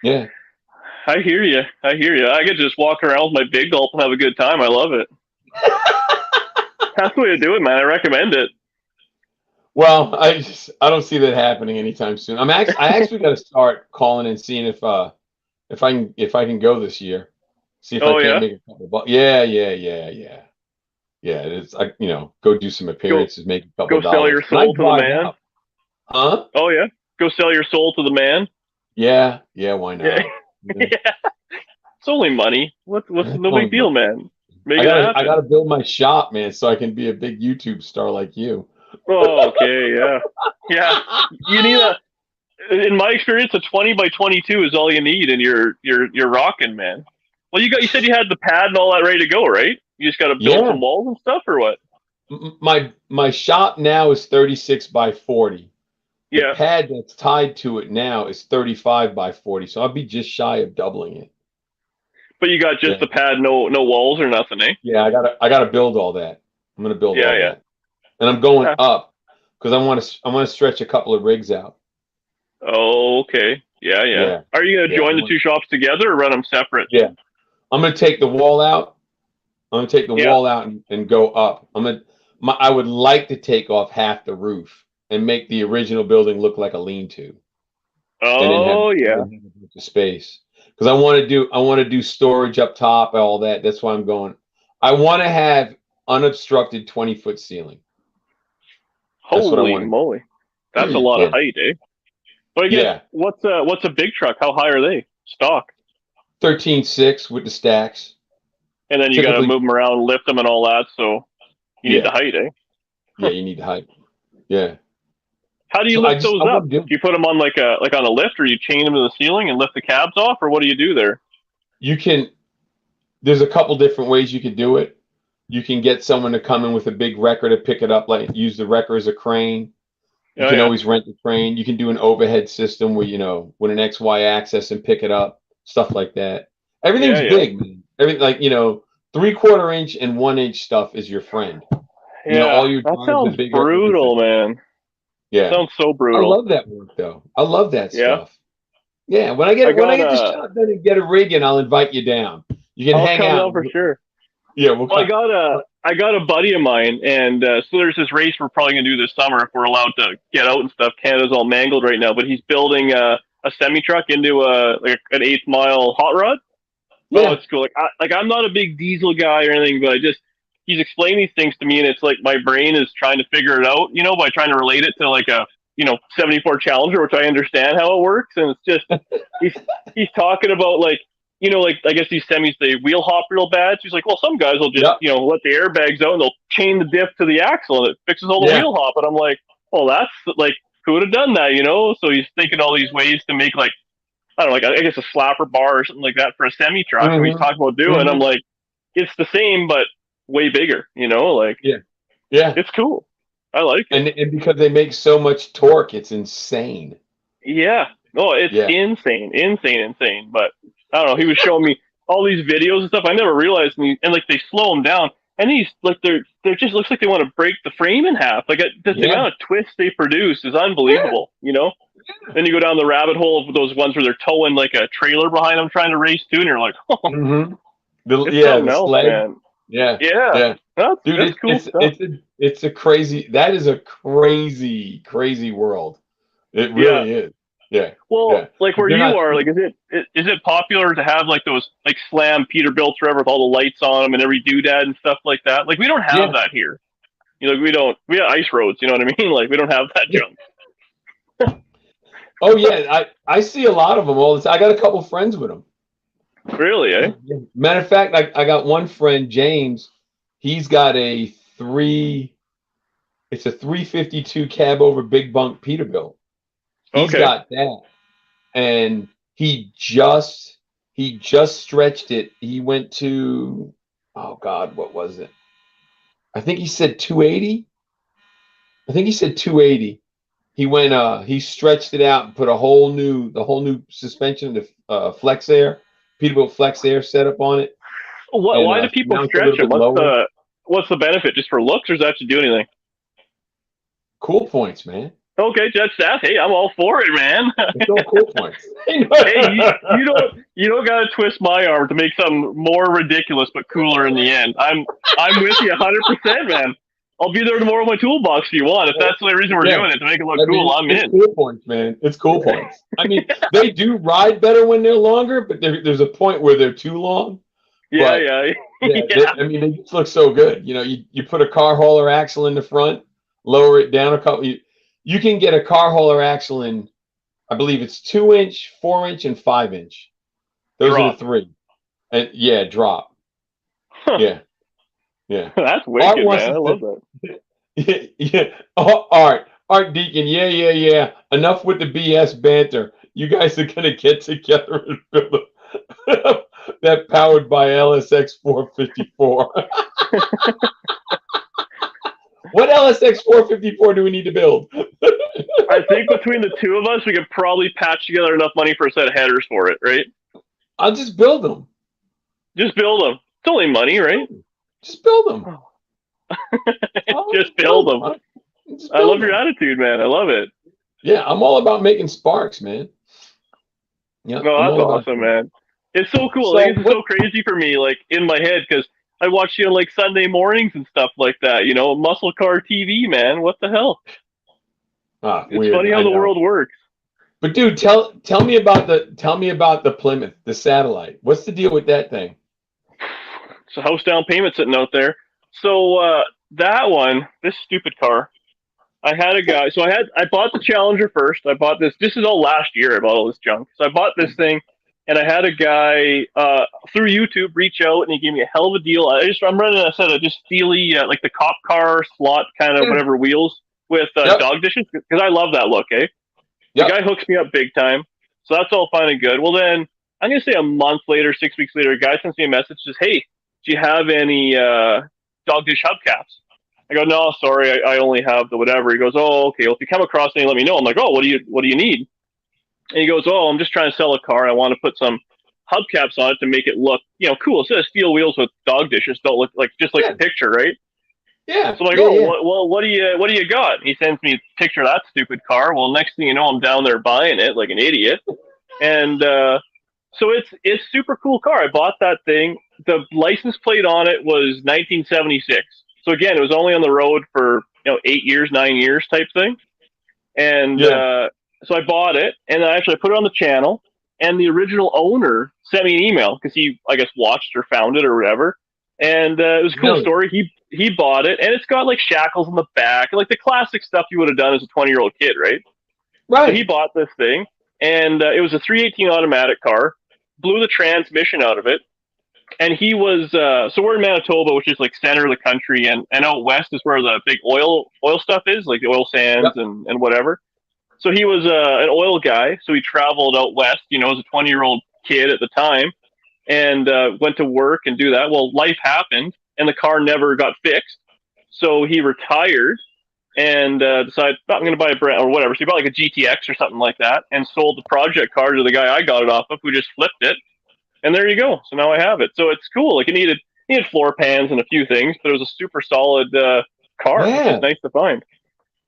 Yeah. I hear you. I could just walk around with my big gulp and have a good time. I love it. That's the way to do it, man. I recommend it. Well, I don't see that happening anytime soon. I actually got to start calling and seeing if I can go this year. See if I can make a couple bucks. Yeah. Yeah, it's go do some appearances, make a couple dollars. Go sell your soul to the man. Huh? Oh yeah, go sell your soul to the man. Yeah, why not? Yeah. It's only money. What's no big deal, man. Make it happen. I gotta build my shop, man, so I can be a big YouTube star like you. Oh, okay, yeah. Yeah. You need in my experience, a 20 by 22 is all you need, and you're rocking, man. Well, you said you had the pad and all that ready to go, right? You just got to build some walls and stuff, or what? My shop now is 36 by 40. The Yeah. pad that's tied to it now is 35 by 40, so I'll be just shy of doubling it. But you got just the pad, no walls or nothing, eh? Yeah, I gotta build all that. I'm gonna build all that, and I'm going up because I want to stretch a couple of rigs out. Oh, okay. Yeah. Are you gonna join the two shops together or run them separate? Yeah, I'm gonna take the wall out. I'm gonna take the wall out and go up. I would like to take off half the roof and make the original building look like a lean-to. Oh, and then have the space, because I want to do storage up top, all that. That's why I'm going. I want to have unobstructed 20-foot ceiling. Holy moly, that's a lot of height, eh? But again, what's a big truck? How high are they? Stock 13.6 with the stacks. And then you got to move them around, lift them, and all that. So you need the height, eh? Yeah, you need the height. Yeah. How do you lift those up? Do you put them on like on a lift, or you chain them to the ceiling and lift the cabs off, or what do you do there? You can. There's a couple different ways you could do it. You can get someone to come in with a big wrecker to pick it up, like use the wrecker as a crane. You can always rent the crane. You can do an overhead system where, with an XY axis and pick it up, stuff like that. Everything's big, man. Everything, like, 3/4 inch and 1 inch stuff is your friend. All your that sounds brutal, man. Yeah, sounds so brutal. I love that work, though. I love that stuff. Yeah, when I get this job done and get a rig, and I'll invite you down. You can hang out for sure. Yeah, I got a buddy of mine, and so there's this race we're probably gonna do this summer if we're allowed to get out and stuff. Canada's all mangled right now, but he's building a semi truck into an 1/8 mile hot rod. Oh, it's cool. I'm not a big diesel guy or anything, but he's explaining these things to me, and it's like my brain is trying to figure it out, by trying to relate it to like a 74 Challenger, which I understand how it works, and it's just he's talking about I guess these semis, they wheel hop real bad. So he's like, well, some guys will just, let the airbags out and they'll chain the diff to the axle and it fixes all the wheel hop. And I'm like, well, that's like, who would have done that, So he's thinking all these ways to make I don't know, I guess a slapper bar or something like that for a semi truck. Mm-hmm. He's talking about doing. I'm like, it's the same, but way bigger, it's cool. I like it. And because they make so much torque, it's insane. Yeah. No, it's insane. But I don't know. He was showing me all these videos and stuff. I never realized, and they slow him down, and he's like, they're just looks like they want to break the frame in half. Like the amount of twists they produce is unbelievable. Then you go down the rabbit hole of those ones where they're towing like a trailer behind them trying to race too, and you're like, the sled. Man. Yeah. That's cool stuff. That is a crazy world. It really is. Yeah. Well, like where you are, like, is it popular to have like those like slam Peterbilts forever with all the lights on them and every doodad and stuff like that? Like we don't have that here. We have ice roads. You know what I mean? Like we don't have that junk. Oh yeah, I see a lot of them all the time. I got a couple friends with them. Really? Eh? Matter of fact, I got one friend, James. He's got it's a 352 cab over big bunk Peterbilt. He's got that, and he just stretched it. He went to, oh God, what was it? I think he said 280. He went, he stretched it out and put the whole new suspension, the Flex Air, Peterbilt Flex Air setup on it. Why do people stretch it? What's the benefit? Just for looks, or does that have to do anything? Cool points, man. Okay, that's that. Hey, I'm all for it, man. It's all cool points. Hey, you don't gotta twist my arm to make something more ridiculous but cooler in the end. I'm with you 100%, man. I'll be there tomorrow with my toolbox if you want. If that's the only reason we're doing it, to make it look cool, I'm in. It's cool points, man. It's cool points. I mean, they do ride better when they're longer, but there's a point where they're too long. Yeah. They just look so good. You put a car hauler axle in the front, lower it down a couple. You can get a car hauler axle in I believe it's 2-inch, 4-inch, and 5-inch. Those are Drop. the three. And yeah, drop. Huh. Yeah. Yeah. That's Art wicked, wants man. I us love to, that. yeah. Oh, Art Deacon. Yeah. Enough with the BS banter. You guys are gonna get together and build that powered by LSX 454. What LSX 454 do we need to build? I think between the two of us, we could probably patch together enough money for a set of headers for it, right? I'll just build them. Just build them. It's only money, right? Just build them. Just build them. I love your attitude, man. I love it. Yeah, I'm all about making sparks, man. Yeah, No, that's awesome, man. It's so cool. So Like, it's so crazy for me, like, in my head, because I watch you on, like, Sunday mornings and stuff like that, you know, muscle car TV, man. What the hell? It's weird. funny how the world works. But dude, tell me about the Plymouth, the satellite. What's the deal with that thing? It's a house down payment sitting out there. So that one, this stupid car, I had a guy. So I bought the Challenger first. I bought this. This is all last year. I bought all this junk. So I bought this thing, and I had a guy through YouTube reach out, and he gave me a hell of a deal. I'm running a set of just steely, like the cop car slot kind of whatever wheels with dog dishes, because I love that look. The guy hooks me up big time. So that's all fine and good. Well, then I'm gonna say a month later, 6 weeks later, a guy sends me a message, says, "Hey, do you have any dog dish hubcaps?" I go, "No, sorry, I only have the whatever." He goes, "Oh, okay. Well, if you come across any, let me know." I'm like, "Oh, what do you need?" And he goes, "Oh, I'm just trying to sell a car. I want to put some hubcaps on it to make it look, cool. Instead of steel wheels with dog dishes, don't look like just like the picture, right?" Yeah. So I'm like, well, what do you got? He sends me a picture of that stupid car. Well, next thing you know, I'm down there buying it like an idiot, and so it's super cool car. I bought that thing. The license plate on it was 1976. So again, it was only on the road for 8 years, 9 years type thing. And so I bought it, and I actually put it on the channel. And the original owner sent me an email because he, I guess, watched or found it or whatever. And it was a cool story. He bought it, and it's got like shackles on the back, like the classic stuff you would have done as a 20-year-old kid, right? Right. So he bought this thing, and it was a 318 automatic car. Blew the transmission out of it. And he was, so we're in Manitoba, which is like center of the country, and out west is where the big oil stuff is, like the oil sands and whatever. So he was an oil guy, so he traveled out west, as a 20-year-old kid at the time, and went to work and do that. Well, life happened, and the car never got fixed. So he retired and decided, I'm going to buy a brand or whatever. So he bought like a GTX or something like that and sold the project car to the guy I got it off of, who just flipped it. And there you go. So now I have it. So it's cool. Like it needed floor pans and a few things, but it was a super solid car. Yeah. Which is nice to find.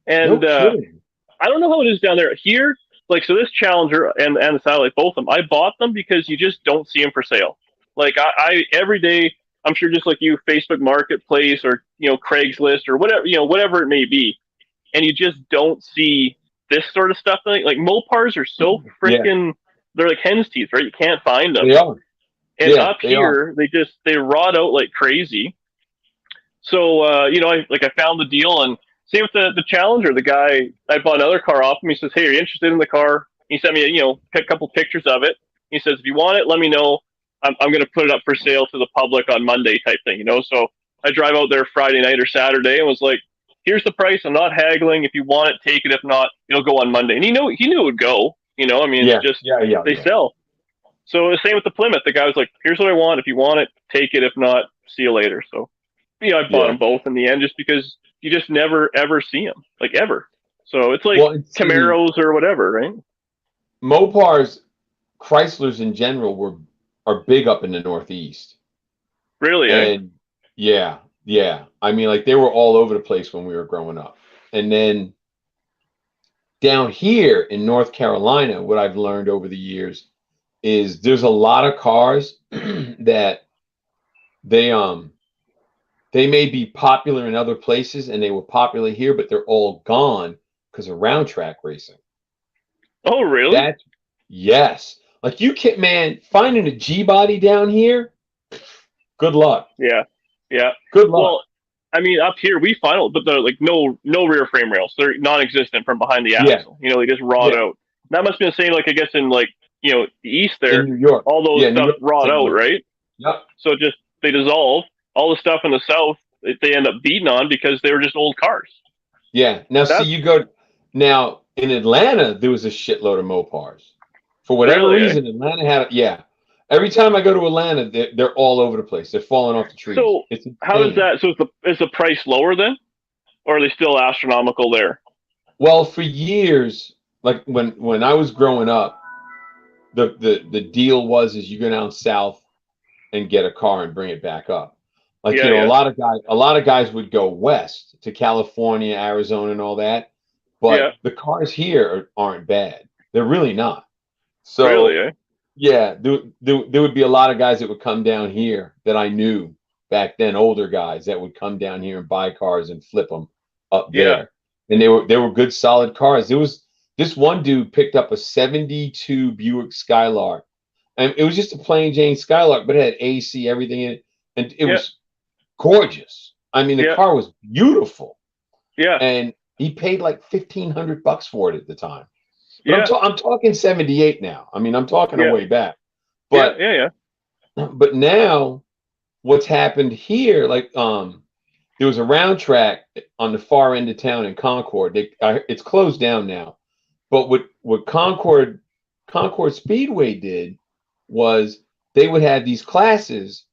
And I don't know how it is down there. Here, like, so this Challenger and the Satellite, both of them, I bought them because you just don't see them for sale. Like I every day, I'm sure just like you, Facebook Marketplace or, Craigslist or whatever it may be. And you just don't see this sort of stuff. Like Mopars are so freaking, they're like hen's teeth, right? You can't find them. They are. And up here, they rot out like crazy. So, I found the deal, and same with the Challenger. The guy, I bought another car off him. He says, "Hey, are you interested in the car?" He sent me a couple pictures of it. He says, "If you want it, let me know. I'm going to put it up for sale to the public on Monday," type thing, So I drive out there Friday night or Saturday and was like, "Here's the price. I'm not haggling. If you want it, take it. If not, it'll go on Monday." And he knew it would go. They sell. So the same with the Plymouth. The guy was like, "Here's what I want. If you want it, take it. If not, see you later." So, I bought them both in the end, just because you just never ever see them, like ever. So it's like Camaros or whatever, right? Mopars, Chryslers in general are big up in the Northeast. Really? And yeah. I mean, like they were all over the place when we were growing up, and then down here in North Carolina, what I've learned over the years is there's a lot of cars that they may be popular in other places and they were popular here, but they're all gone because of round track racing. Oh, really? Yes. Like you can't, man, finding a G body down here, good luck. Yeah. Good luck. Well, I mean, up here we find, but they're like no rear frame rails. They're non-existent from behind the axle. They just rot out. That must be the same, like I guess in like the east there, In New York, all those yeah, New stuff York, rot out, right? Yep. So just they dissolve. All the stuff in the south they end up beating on because they were just old cars. Yeah. Now, see, you go now in Atlanta, there was a shitload of Mopars. For whatever Really, reason, Atlanta had yeah. Every time I go to Atlanta, they're all over the place. They're falling off the trees. So It's insane. how does that? So is the price lower then, or are they still astronomical there? Well, for years, like when I was growing up, the deal was is you go down south and get a car and bring it back up. Like Yeah, a lot of guys would go west to California, Arizona, and all that. But the cars here aren't bad. They're really not. So really, eh? yeah, there would be a lot of guys that would come down here that I knew back then, older guys that would come down here and buy cars and flip them up there. And they were good, solid cars. There was this one dude picked up a 72 Buick Skylark. And it was just a plain Jane Skylark, but it had AC, everything in it. And it was gorgeous. I mean, the car was beautiful. Yeah. And he paid like $1,500 for it at the time. But I'm talking 78 now. I mean, I'm talking a way back. But but now what's happened here, like there was a round track on the far end of town in Concord. It's closed down now. But what Concord Speedway did was they would have these classes,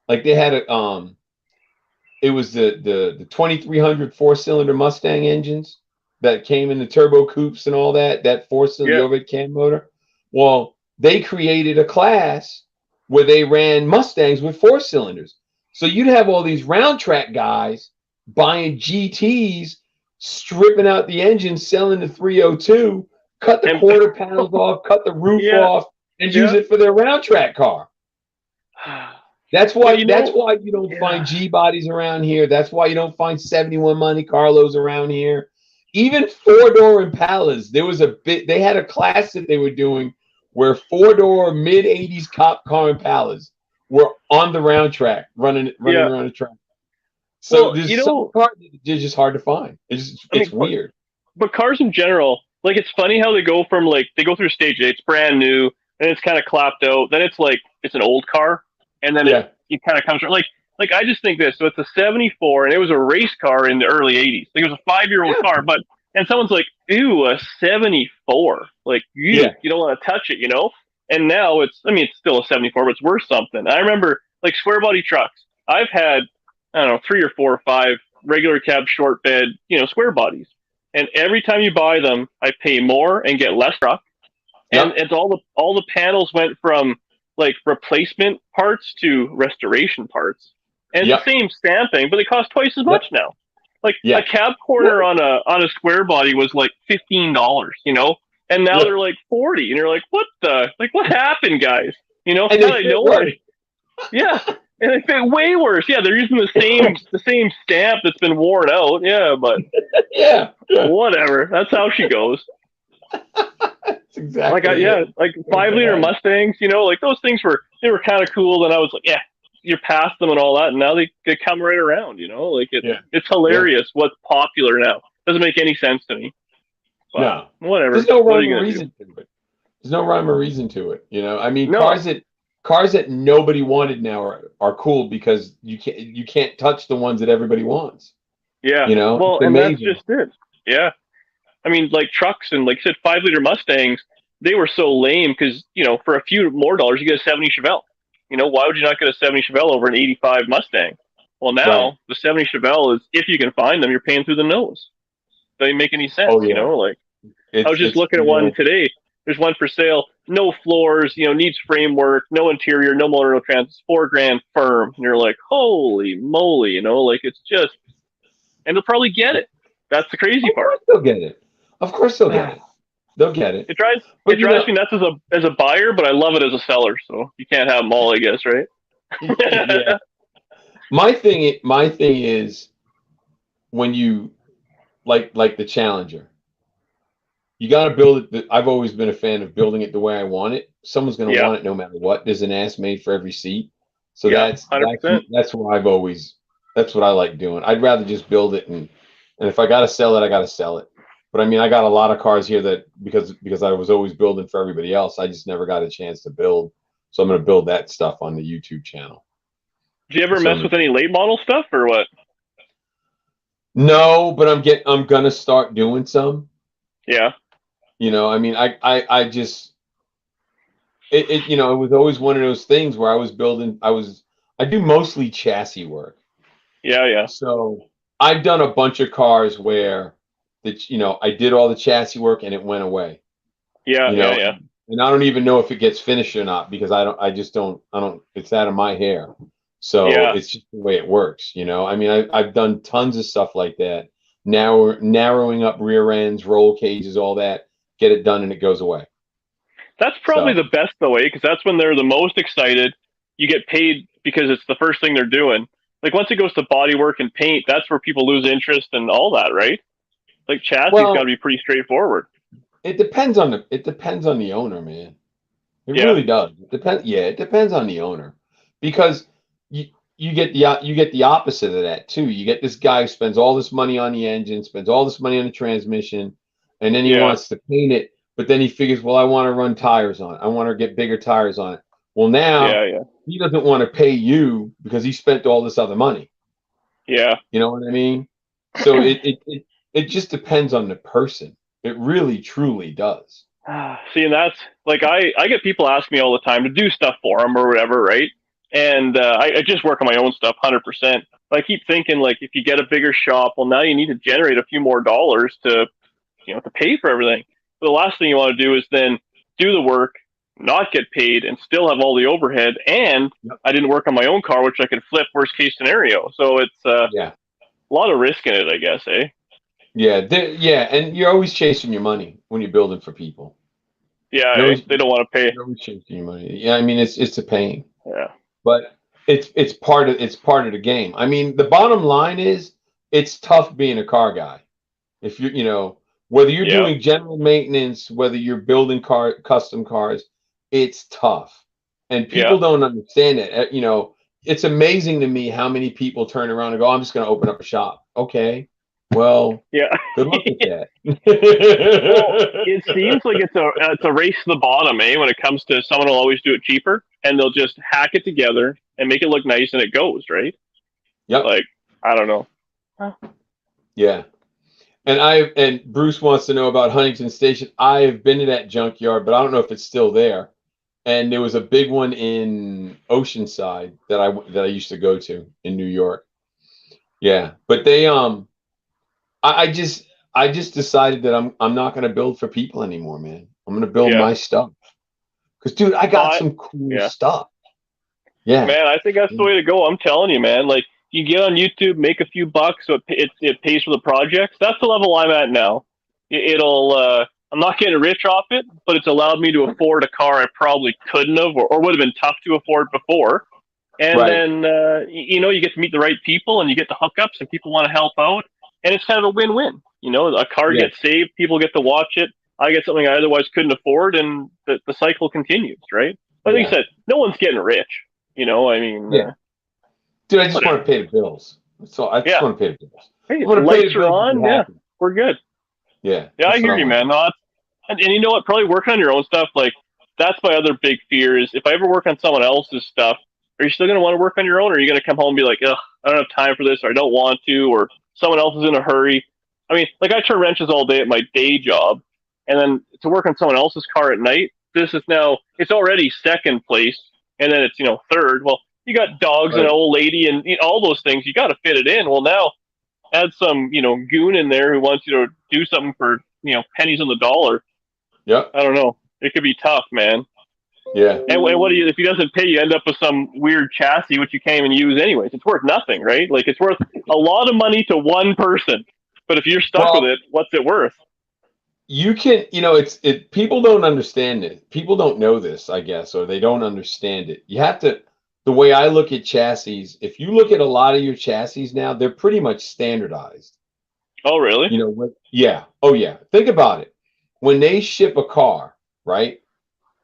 like they had it was the 2300 4-cylinder Mustang engines that came in the turbo coupes and all that 4-cylinder overhead cam motor. Well, they created a class where they ran Mustangs with 4 cylinders. So you'd have all these round track guys buying GTs, stripping out the engine, selling the 302, cut the quarter panels off, cut the roof off, and use it for their round track car. That's why you don't find G bodies around here. That's why you don't find 71 Monte Carlos around here. Even 4-door Impalas, they had a class that they were doing where 4-door mid-80s cop car Impalas were on the round track, running around the track. So there's some cars that are just hard to find. It's weird. But cars in general, like it's funny how they go from they go through stage 8, it's brand new, and it's kind of clapped out. Then it's like it's an old car, and then it kind of comes like I just think this. So it's a 74, and it was a race car in the early 80s. Like it was a 5-year-old car, and someone's like, "Ew, a 74." Like you don't want to touch it, And now it's still a 74, but it's worth something. I remember like square body trucks. I've had 3 or 4 or 5 regular cab, short bed, square bodies. And every time you buy them, I pay more and get less truck. And it's all the panels went from like replacement parts to restoration parts. And it's the same stamping, but they cost twice as much now. Like a cab corner on a square body was like $15, and now they're like 40, and you're like, what happened, guys? And they fit yeah, and they fit way worse. Yeah, they're using the same stamp that's been worn out. Yeah, but whatever. That's how she goes. That's exactly like 5-liter Mustangs. Like those things were kind of cool. And I was like, you're past them and all that, and now they come right around. Like it's hilarious what's popular now. Doesn't make any sense to me. But no, whatever. There's no rhyme or reason to it. There's no rhyme or reason to it. I mean, cars that nobody wanted now are cool because you can't touch the ones that everybody wants. Yeah. Well, and that's just it. Yeah. I mean, like trucks and like I said, 5-liter Mustangs, they were so lame because for a few more dollars you get a 70 Chevelle. Why would you not get a 70 Chevelle over an 85 Mustang? Well, now the 70 Chevelle is, if you can find them, you're paying through the nose. Doesn't make any sense. I was just looking at one today. There's one for sale. No floors, needs framework, no interior, no motor, no trans. $4,000 firm. And you're like, holy moly, it's just, and they'll probably get it. That's the crazy part. They'll get it. Of course they'll get it. They'll get it. It drives me nuts as a buyer, but I love it as a seller. So you can't have them all, I guess, right? Yeah. My thing is when you like the Challenger, you got to build it. I've always been a fan of building it the way I want it. Someone's going to want it no matter what. There's an ass made for every seat. So that's what that's what I like doing. I'd rather just build it and if I got to sell it, I got to sell it. But I mean, I got a lot of cars here that because I was always building for everybody else, I just never got a chance to build. So I'm going to build that stuff on the YouTube channel. Do you ever mess with any late model stuff or what? No, but I'm gonna start doing some. Yeah. You know, I mean, I just you know, it was always one of those things where I do mostly chassis work. Yeah. So I've done a bunch of cars where you know, I did all the chassis work and it went away. Yeah. You know, and I don't even know if it gets finished or not because I don't, it's out of my hair. So it's just the way it works, you know. I mean, I've done tons of stuff like that. Now narrowing up rear ends, roll cages, all that, get it done and it goes away. That's probably the best way because that's when they're the most excited. You get paid because it's the first thing they're doing. Like once it goes to body work and paint, that's where people lose interest and all that, right? Like chassis's got to be pretty straightforward. It depends on the owner, man. It really does. It depends on the owner because you get the opposite of that too. You get this guy who spends all this money on the engine, spends all this money on the transmission, and then he wants to paint it, but then he figures, well, I want to run tires on it. I want to get bigger tires on it. Well, now he doesn't want to pay you because he spent all this other money. Yeah. You know what I mean? So it just depends on the person. It really truly does. See, and that's like I get people ask me all the time to do stuff for them or whatever, right? And I just work on my own stuff 100%. But I keep thinking, like, if you get a bigger shop, well, now you need to generate a few more dollars to, you know, to pay for everything. But the last thing you want to do is then do the work, not get paid, and still have all the overhead. And I didn't work on my own car, which I could flip worst case scenario. So it's a lot of risk in it, I guess, eh? Yeah, and you're always chasing your money when you're building for people. Yeah, they don't want to pay. You're always chasing your money. Yeah, I mean it's a pain. Yeah. But it's part of the game. I mean, the bottom line is it's tough being a car guy. If you know, whether you're doing general maintenance, whether you're building custom cars, it's tough. And people don't understand it. You know, it's amazing to me how many people turn around and go, I'm just going to open up a shop. Okay. Well, good luck with that. Well, it seems like it's a race to the bottom, eh? When it comes to someone will always do it cheaper, and they'll just hack it together and make it look nice, and it goes right. Yep. Like I don't know. Yeah. And Bruce wants to know about Huntington Station. I have been to that junkyard, but I don't know if it's still there. And there was a big one in Oceanside that I used to go to in New York. Yeah, but they I just decided that I'm not going to build for people anymore, man. I'm going to build my stuff. Because, dude, I got some cool stuff. Yeah, man, I think that's the way to go. I'm telling you, man. Like, you get on YouTube, make a few bucks, so it pays for the projects. That's the level I'm at now. I'm not getting rich off it, but it's allowed me to afford a car I probably couldn't have or would have been tough to afford before. And then, you know, you get to meet the right people and you get the hookups and people want to help out. And it's kind of a win-win. You know, a car gets saved, people get to watch it. I get something I otherwise couldn't afford, and the cycle continues, right? But like you said, no one's getting rich. You know, I mean, dude, I just want to pay the bills. So I just want to pay the bills. Hey, lights are on. We're good. Yeah, I hear you, man. No, and you know what? Probably working on your own stuff. Like that's my other big fear is if I ever work on someone else's stuff, are you still going to want to work on your own, or are you going to come home and be like, ugh, I don't have time for this, or I don't want to, or someone else is in a hurry? I mean, like I turn wrenches all day at my day job, and then to work on someone else's car at night, this is now, it's already second place, and then it's, you know, third. Well, you got dogs and an old lady and you know, all those things. You got to fit it in. Well, now add some, you know, goon in there who wants you to do something for, you know, pennies on the dollar. Yeah. I don't know. It could be tough, man. Yeah. And what do you, if he doesn't pay, you end up with some weird chassis, which you can't even use anyways. It's worth nothing, right? Like it's worth a lot of money to one person. But if you're stuck with it, what's it worth? You can, you know, people don't understand it. People don't know this, I guess, or they don't understand it. You have to, the way I look at chassis, if you look at a lot of your chassis now, they're pretty much standardized. Oh, really? You know, yeah. Oh, yeah. Think about it. When they ship a car, right?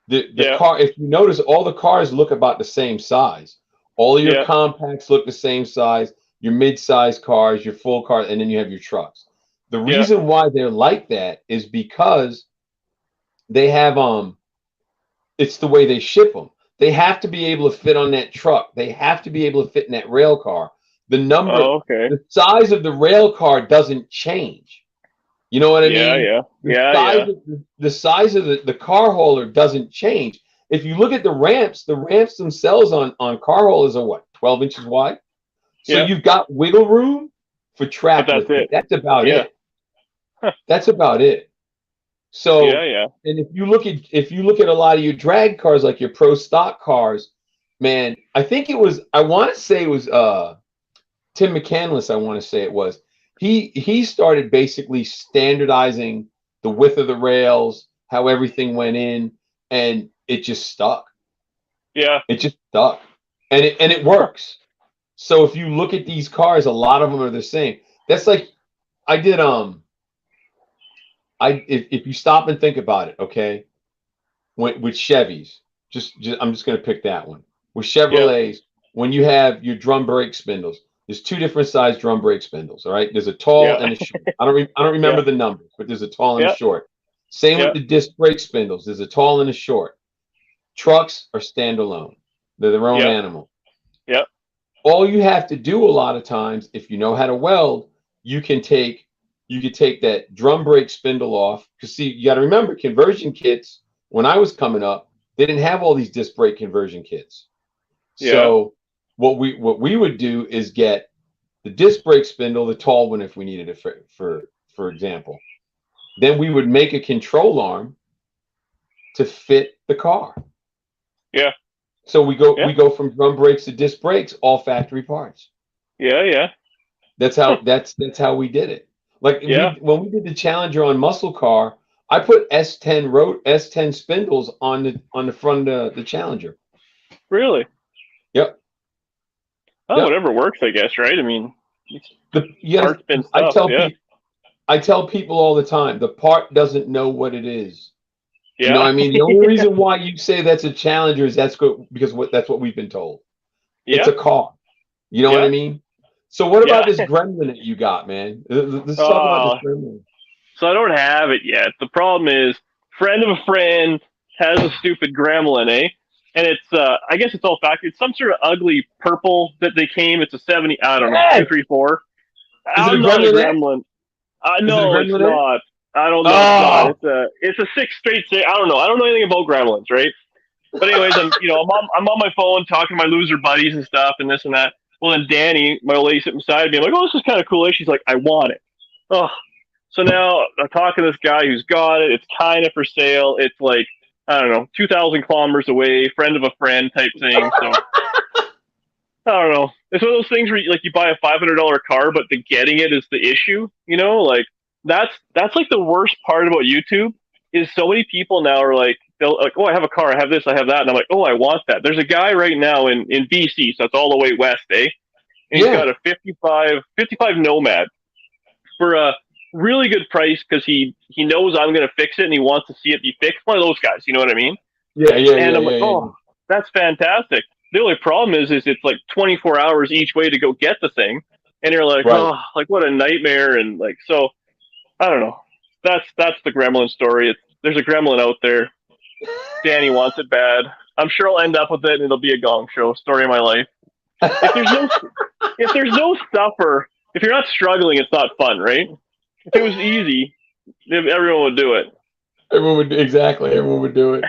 The car, if you notice, all the cars look about the same size. All your compacts look the same size, your mid-size cars, your full cars, and then you have your trucks. The reason why they're like that is because they have it's the way they ship them. They have to be able to fit on that truck. They have to be able to fit in that rail car. The size of the rail car doesn't change. You know what I mean? The size of the car hauler doesn't change. If you look at the ramps themselves on car haulers are what, 12 inches wide? So you've got wiggle room for track. That's about it. Huh. That's about it. So and if you look at a lot of your drag cars, like your pro stock cars, man, I want to say it was Tim McCandless, I want to say it was. He started basically standardizing the width of the rails, how everything went in, and it just stuck. Yeah. It just stuck. And it works. So if you look at these cars, a lot of them are the same. That's like if you stop and think about it, okay, with Chevys, I'm just gonna pick that one. With Chevrolets, when you have your drum brake spindles, there's two different size drum brake spindles. All right, there's a tall and a short. I don't remember the numbers, but there's a tall and a short. Same with the disc brake spindles. There's a tall and a short. Trucks are standalone. They're their own animal. Yep. All you have to do a lot of times, if you know how to weld, you could take that drum brake spindle off. Because see, you got to remember, conversion kits, when I was coming up, they didn't have all these disc brake conversion kits. So what we would do is get the disc brake spindle, the tall one if we needed it for example. Then we would make a control arm to fit the car. Yeah. So we go from drum brakes to disc brakes, all factory parts. Yeah. That's how we did it. Like when we did the Challenger on muscle car, I put S10 spindles on the front of the Challenger. Really? Yep. Oh, whatever works, I guess, right? I mean, parts been stuff. I tell people all the time, the part doesn't know what it is. Yeah. You know what I mean? The only reason why you say that's a Challenger is that's what we've been told. Yeah. It's a car. You know what I mean? So what about this Gremlin that you got, man? Let's talk about this Gremlin. So I don't have it yet. The problem is, friend of a friend has a stupid Gremlin, eh? And it's, I guess it's all factory. It's some sort of ugly purple that they came. It's a 70, I don't know, 234. I'm not a Gremlin. No, it's not. I don't know. It's a 6 straight. I don't know. I don't know anything about Gremlins, right? But anyways, I'm on my phone talking to my loser buddies and stuff and this and that. Well, then Danny, my old lady sitting beside me, I'm like, oh, this is kind of cool. She's like, I want it. Oh, so now I'm talking to this guy who's got it. It's kind of for sale. It's like, I don't know, 2,000 kilometers away, friend of a friend type thing. So I don't know. It's one of those things where you buy a $500 car, but the getting it is the issue. You know, like that's like the worst part about YouTube is so many people now are like, they'll like, oh, I have a car, I have this, I have that, and I'm like, oh, I want that. There's a guy right now in BC, so it's all the way west, eh? And he's got a 55 Nomad for a really good price because he knows I'm going to fix it and he wants to see it be fixed. One of those guys, you know what I mean? Yeah. And I'm like, oh, that's fantastic. The only problem is it's like 24 hours each way to go get the thing, and you're like, oh, like what a nightmare, and like so, I don't know. That's the Gremlin story. There's a Gremlin out there. Danny wants it bad. I'm sure I'll end up with it, and it'll be a gong show. Story of my life. If there's no stuffer, if you're not struggling, it's not fun, right? If it was easy, everyone would do it. Everyone would do it.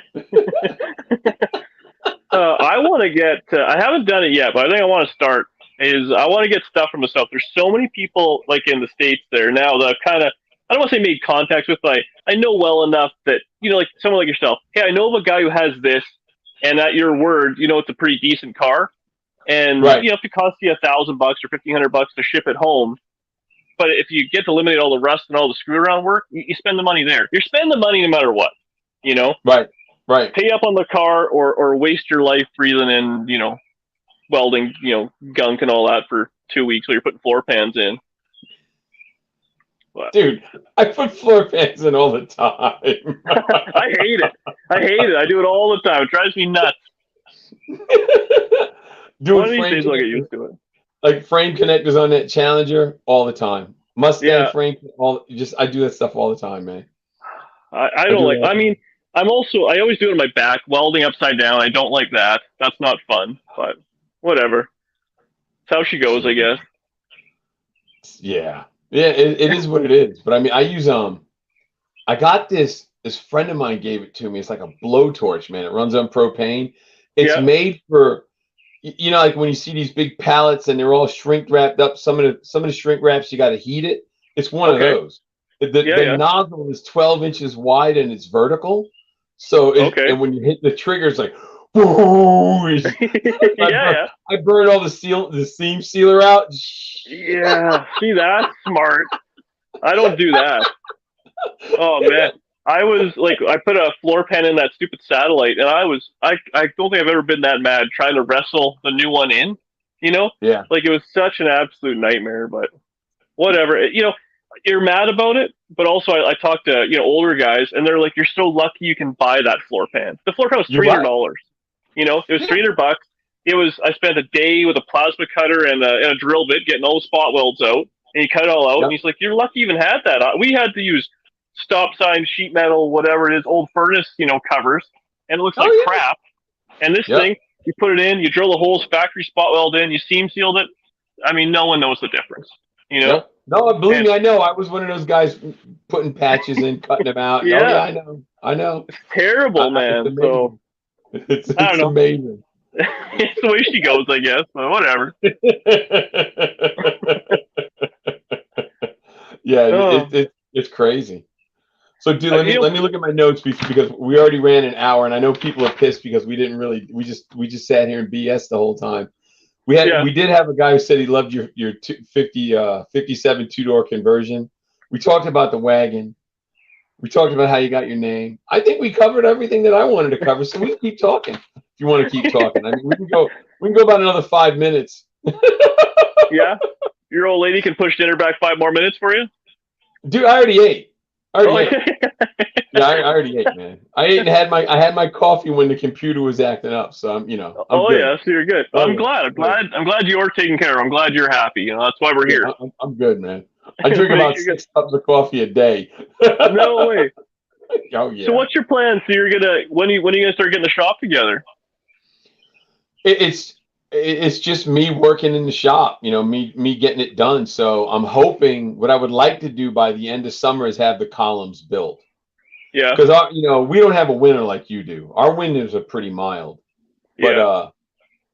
I want to get. I haven't done it yet, but I think I want to start. I want to get stuff for myself. There's so many people like in the States there now that I've kind of. I don't want to say made contacts with, but I know well enough that, like someone like yourself, hey, I know of a guy who has this, and at your word, it's a pretty decent car. And, if it costs you $1,000 or $1,500 to ship it home, but if you get to eliminate all the rust and all the screw around work, you spend the money there. You're spending the money no matter what, Right. Pay up on the car or waste your life breathing in, welding, gunk and all that for 2 weeks while you're putting floor pans in. Dude, I put floor pans in all the time. I hate it. I do it all the time. It drives me nuts. One of these days I'll get used to it. Like frame connectors on that Challenger all the time. Mustang Frank, I do that stuff all the time, man. I don't like. I mean, I always do it on my back, welding upside down. I don't like that. That's not fun. But whatever. That's how she goes, I guess. Yeah, it is what it is. But I mean, I use I got this friend of mine gave it to me. It's like a blowtorch, man. It runs on propane. It's made for, you know, like when you see these big pallets and they're all shrink wrapped up. Some of the shrink wraps, you got to heat it. It's one of those. The nozzle is 12 inches wide and it's vertical. So and when you hit the trigger, it's like, whoa! I burned all the seam sealer out. Yeah, see, that's smart. I don't do that. Oh man, I was like, I put a floor pan in that stupid satellite, and I don't think I've ever been that mad trying to wrestle the new one in. You know, like it was such an absolute nightmare. But whatever, you know, you're mad about it, but also I talked to older guys, and they're like, you're so lucky you can buy that floor pan. The floor pan was $300. You know, it was $300. It was, I spent a day with a plasma cutter and a drill bit getting all the spot welds out, and he cut it all out. And he's like, you're lucky you even had that. We had to use stop sign, sheet metal, whatever it is, old furnace, covers, and it looks like crap. And this thing, you put it in, you drill the holes, factory spot weld in, you seam sealed it. I mean, no one knows the difference, you know? No, believe me, I know. I was one of those guys putting patches in, cutting them out. I know. It's terrible, man. It's I don't know. amazing. It's the way she goes, I guess, but whatever. It's crazy. So, dude, let me look at my notes because we already ran an hour, and I know people are pissed because we just sat here and BS the whole time. We did have a guy who said he loved your 57 two-door conversion. We talked about the wagon. We talked about how you got your name. I think we covered everything that I wanted to cover, so we can keep talking if you want to keep talking. I mean, we can go about another 5 minutes. Yeah, your old lady can push dinner back 5 more minutes for you. Dude, I already ate. I already ate, man. I ate and had my coffee when the computer was acting up. So I'm good. Yeah, so you're good. I'm glad you're taken care of. I'm glad you're happy. That's why we're here. I'm good, man. I drink about 6 cups of coffee a day. No way. Oh yeah. So what's your plan? So you're gonna when are you gonna start getting the shop together? It's just me working in the shop, me getting it done. So I'm hoping what I would like to do by the end of summer is have the columns built. Yeah. Because we don't have a winter like you do. Our winters are pretty mild. But I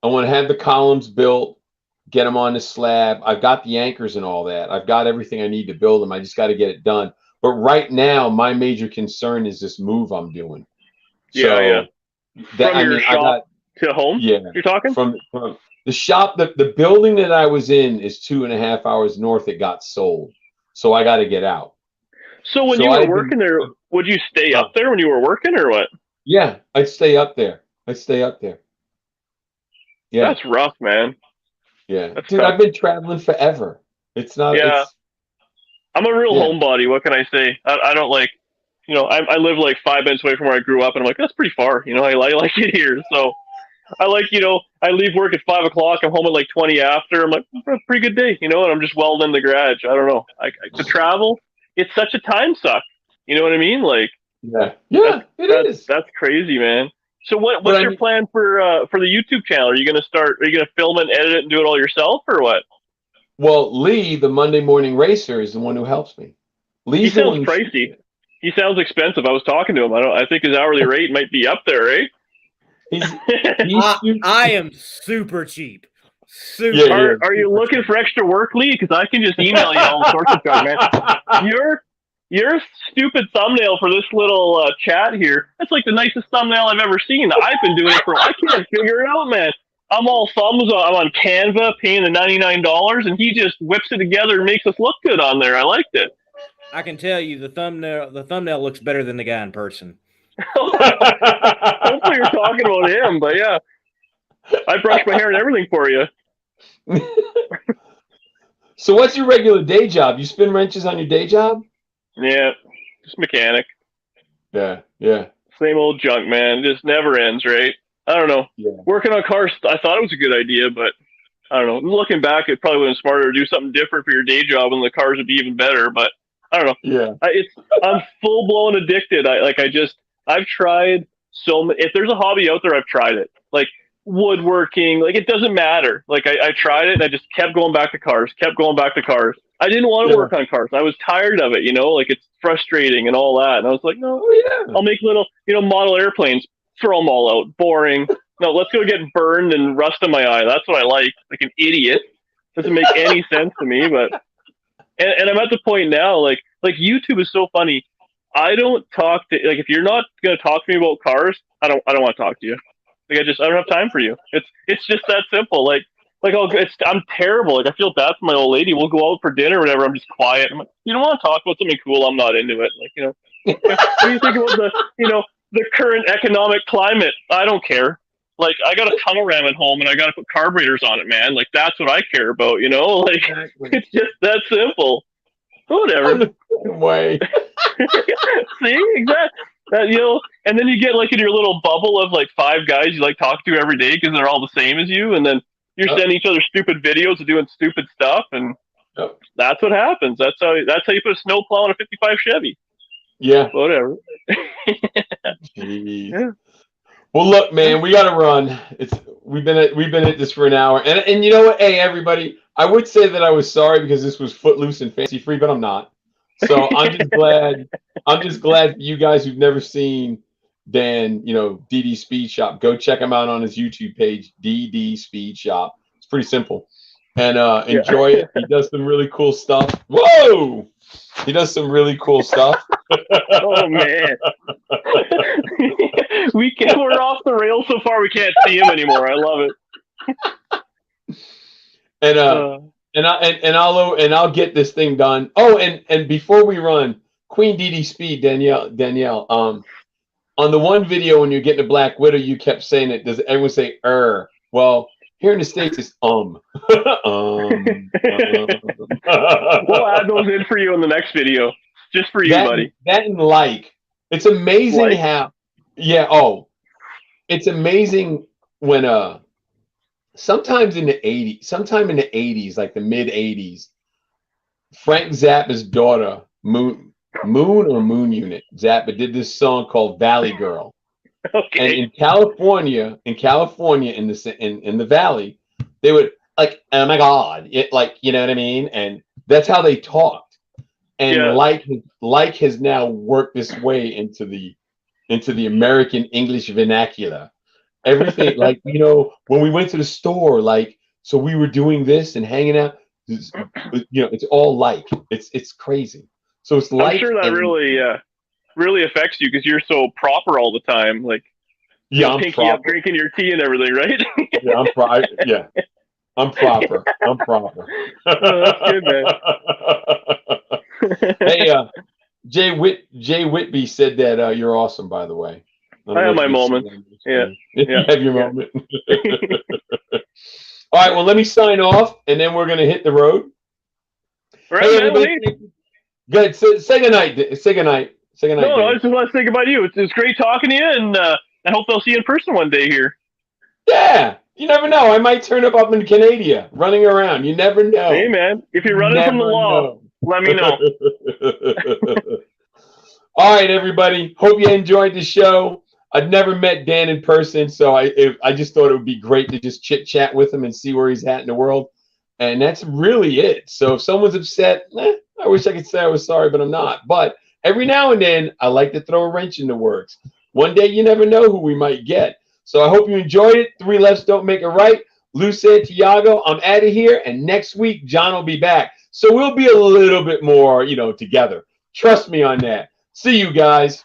want to have the columns built, get them on the slab. I've got the anchors and all that. I've got everything I need to build them. I just got to get it done. But right now, my major concern is this move I'm doing. From your shop to home? Yeah. You're talking? From the shop, the building that I was in is 2.5 hours north. It got sold. So I got to get out. So when you were working there, would you stay up there when you were working or what? Yeah, I'd stay up there. Yeah. That's rough, man. Yeah. Dude, I've been traveling forever. It's not. Yeah. I'm a real homebody. What can I say? I don't like, I live like 5 minutes away from where I grew up, and I'm like, that's pretty far. I like it here. So I like, I leave work at 5 o'clock. I'm home at like 20 after. I'm like, a pretty good day, and I'm just welding in the garage. I don't know. To travel, it's such a time suck. You know what I mean? Like, it is. That's crazy, man. So what's your plan for the YouTube channel? Are you gonna film it and edit it and do it all yourself, or what? Well, Lee, the Monday Morning Racer, is the one who helps me. He sounds pricey. He sounds expensive. I was talking to him. I think his hourly rate might be up there, right? I am super cheap. Super. Are you looking for extra work, Lee? Because I can just email you all sorts of stuff, man. Your stupid thumbnail for this little chat here, that's like the nicest thumbnail I've ever seen. I've been doing it I can't figure it out, man. I'm all thumbs I'm on Canva paying the $99, and he just whips it together and makes us look good on there. I liked it. I can tell you the thumbnail looks better than the guy in person. Hopefully you're talking about him, but yeah. I brush my hair and everything for you. So what's your regular day job? You spin wrenches on your day job? Yeah, just mechanic. Yeah. Same old junk, man. It just never ends, right? I don't know. Yeah. Working on cars, I thought it was a good idea, but I don't know. Looking back, it probably would have been smarter to do something different for your day job, and the cars would be even better. But I don't know. Yeah. I'm full blown addicted. I've tried so many. If there's a hobby out there, I've tried it. Like woodworking, like it doesn't matter. Like I tried it, and I just kept going back to cars. I didn't want to work on cars. I was tired of it. Like it's frustrating and all that. And I was like, no, I'll make little, model airplanes. Throw them all out. Boring. No, let's go get burned and rust in my eye. That's what I like an idiot. Doesn't make any sense to me, but and I'm at the point now, like YouTube is so funny. I don't talk to, if you're not gonna talk to me about cars, I don't want to talk to you. Like I don't have time for you. It's just that simple. I'm terrible. Like I feel bad for my old lady. We'll go out for dinner or whatever. I'm just quiet. I'm like, you don't want to talk about something cool? I'm not into it. What do you think about the current economic climate? I don't care. Like I got a tunnel ram at home and I got to put carburetors on it, man. Like that's what I care about. Exactly. It's just that simple. Whatever. Way. See, exactly. And then you get in your little bubble of 5 guys you talk to every day because they're all the same as you, and then you're sending each other stupid videos of doing stupid stuff, and that's what happens. That's how you put a snowplow on a '55 Chevy. Yeah. Whatever. Jeez. Yeah. Well, look, man, we got to run. We've been at this for an hour, and you know what? Hey, everybody, I would say that I was sorry because this was footloose and fancy free, but I'm not. So I'm just glad. I'm just glad for you guys who've never seen Dan, DD Speed Shop. Go check him out on his YouTube page, DD Speed Shop. It's pretty simple, and enjoy it. He does some really cool stuff. Whoa! He does some really cool stuff. Oh man, we're off the rails so far. We can't see him anymore. I love it. And I'll get this thing done. Oh, and before we run, Queen DD Speed, Danielle, on the one video when you're getting a Black Widow, you kept saying it. Does everyone say Well, here in the States, it's We'll add those in for you in the next video, just for you, buddy. That and it's amazing how, it's amazing when sometime in the 80s, like the mid 80s, Frank Zappa's daughter, Moon Unit, Zappa did this song called Valley Girl. Okay. And in California, in the Valley, they would oh my God, you know what I mean? And that's how they talked. And like has now worked this way into the American English vernacular. Everything when we went to the store, so we were doing this and hanging out. It's all it's crazy. So it's I'm sure that really affects you because you're so proper all the time. I'm pinky up, drinking your tea and everything, right? I'm proper. I'm proper. Oh, that's good, man. Hey, Jay Whitby said that you're awesome, by the way. I have my moment. Yeah. You have your moment. All right, well, let me sign off, and then we're going to hit the road. All right, hey, everybody. Good. Say goodnight. Say goodnight. No, I just want to say goodbye to you. It's great talking to you, and I hope they'll see you in person one day here. Yeah. You never know. I might turn up in Canada, running around. You never know. Hey, man. If you're running from the law, let me know. All right, everybody. Hope you enjoyed the show. I've never met Dan in person, so I just thought it would be great to just chit-chat with him and see where he's at in the world. And that's really it. So if someone's upset, I wish I could say I was sorry, but I'm not. But every now and then, I like to throw a wrench in the works. One day, you never know who we might get. So I hope you enjoyed it. 3 lefts don't make a right. Lou Santiago, I'm out of here. And next week, John will be back. So we'll be a little bit more, together. Trust me on that. See you guys.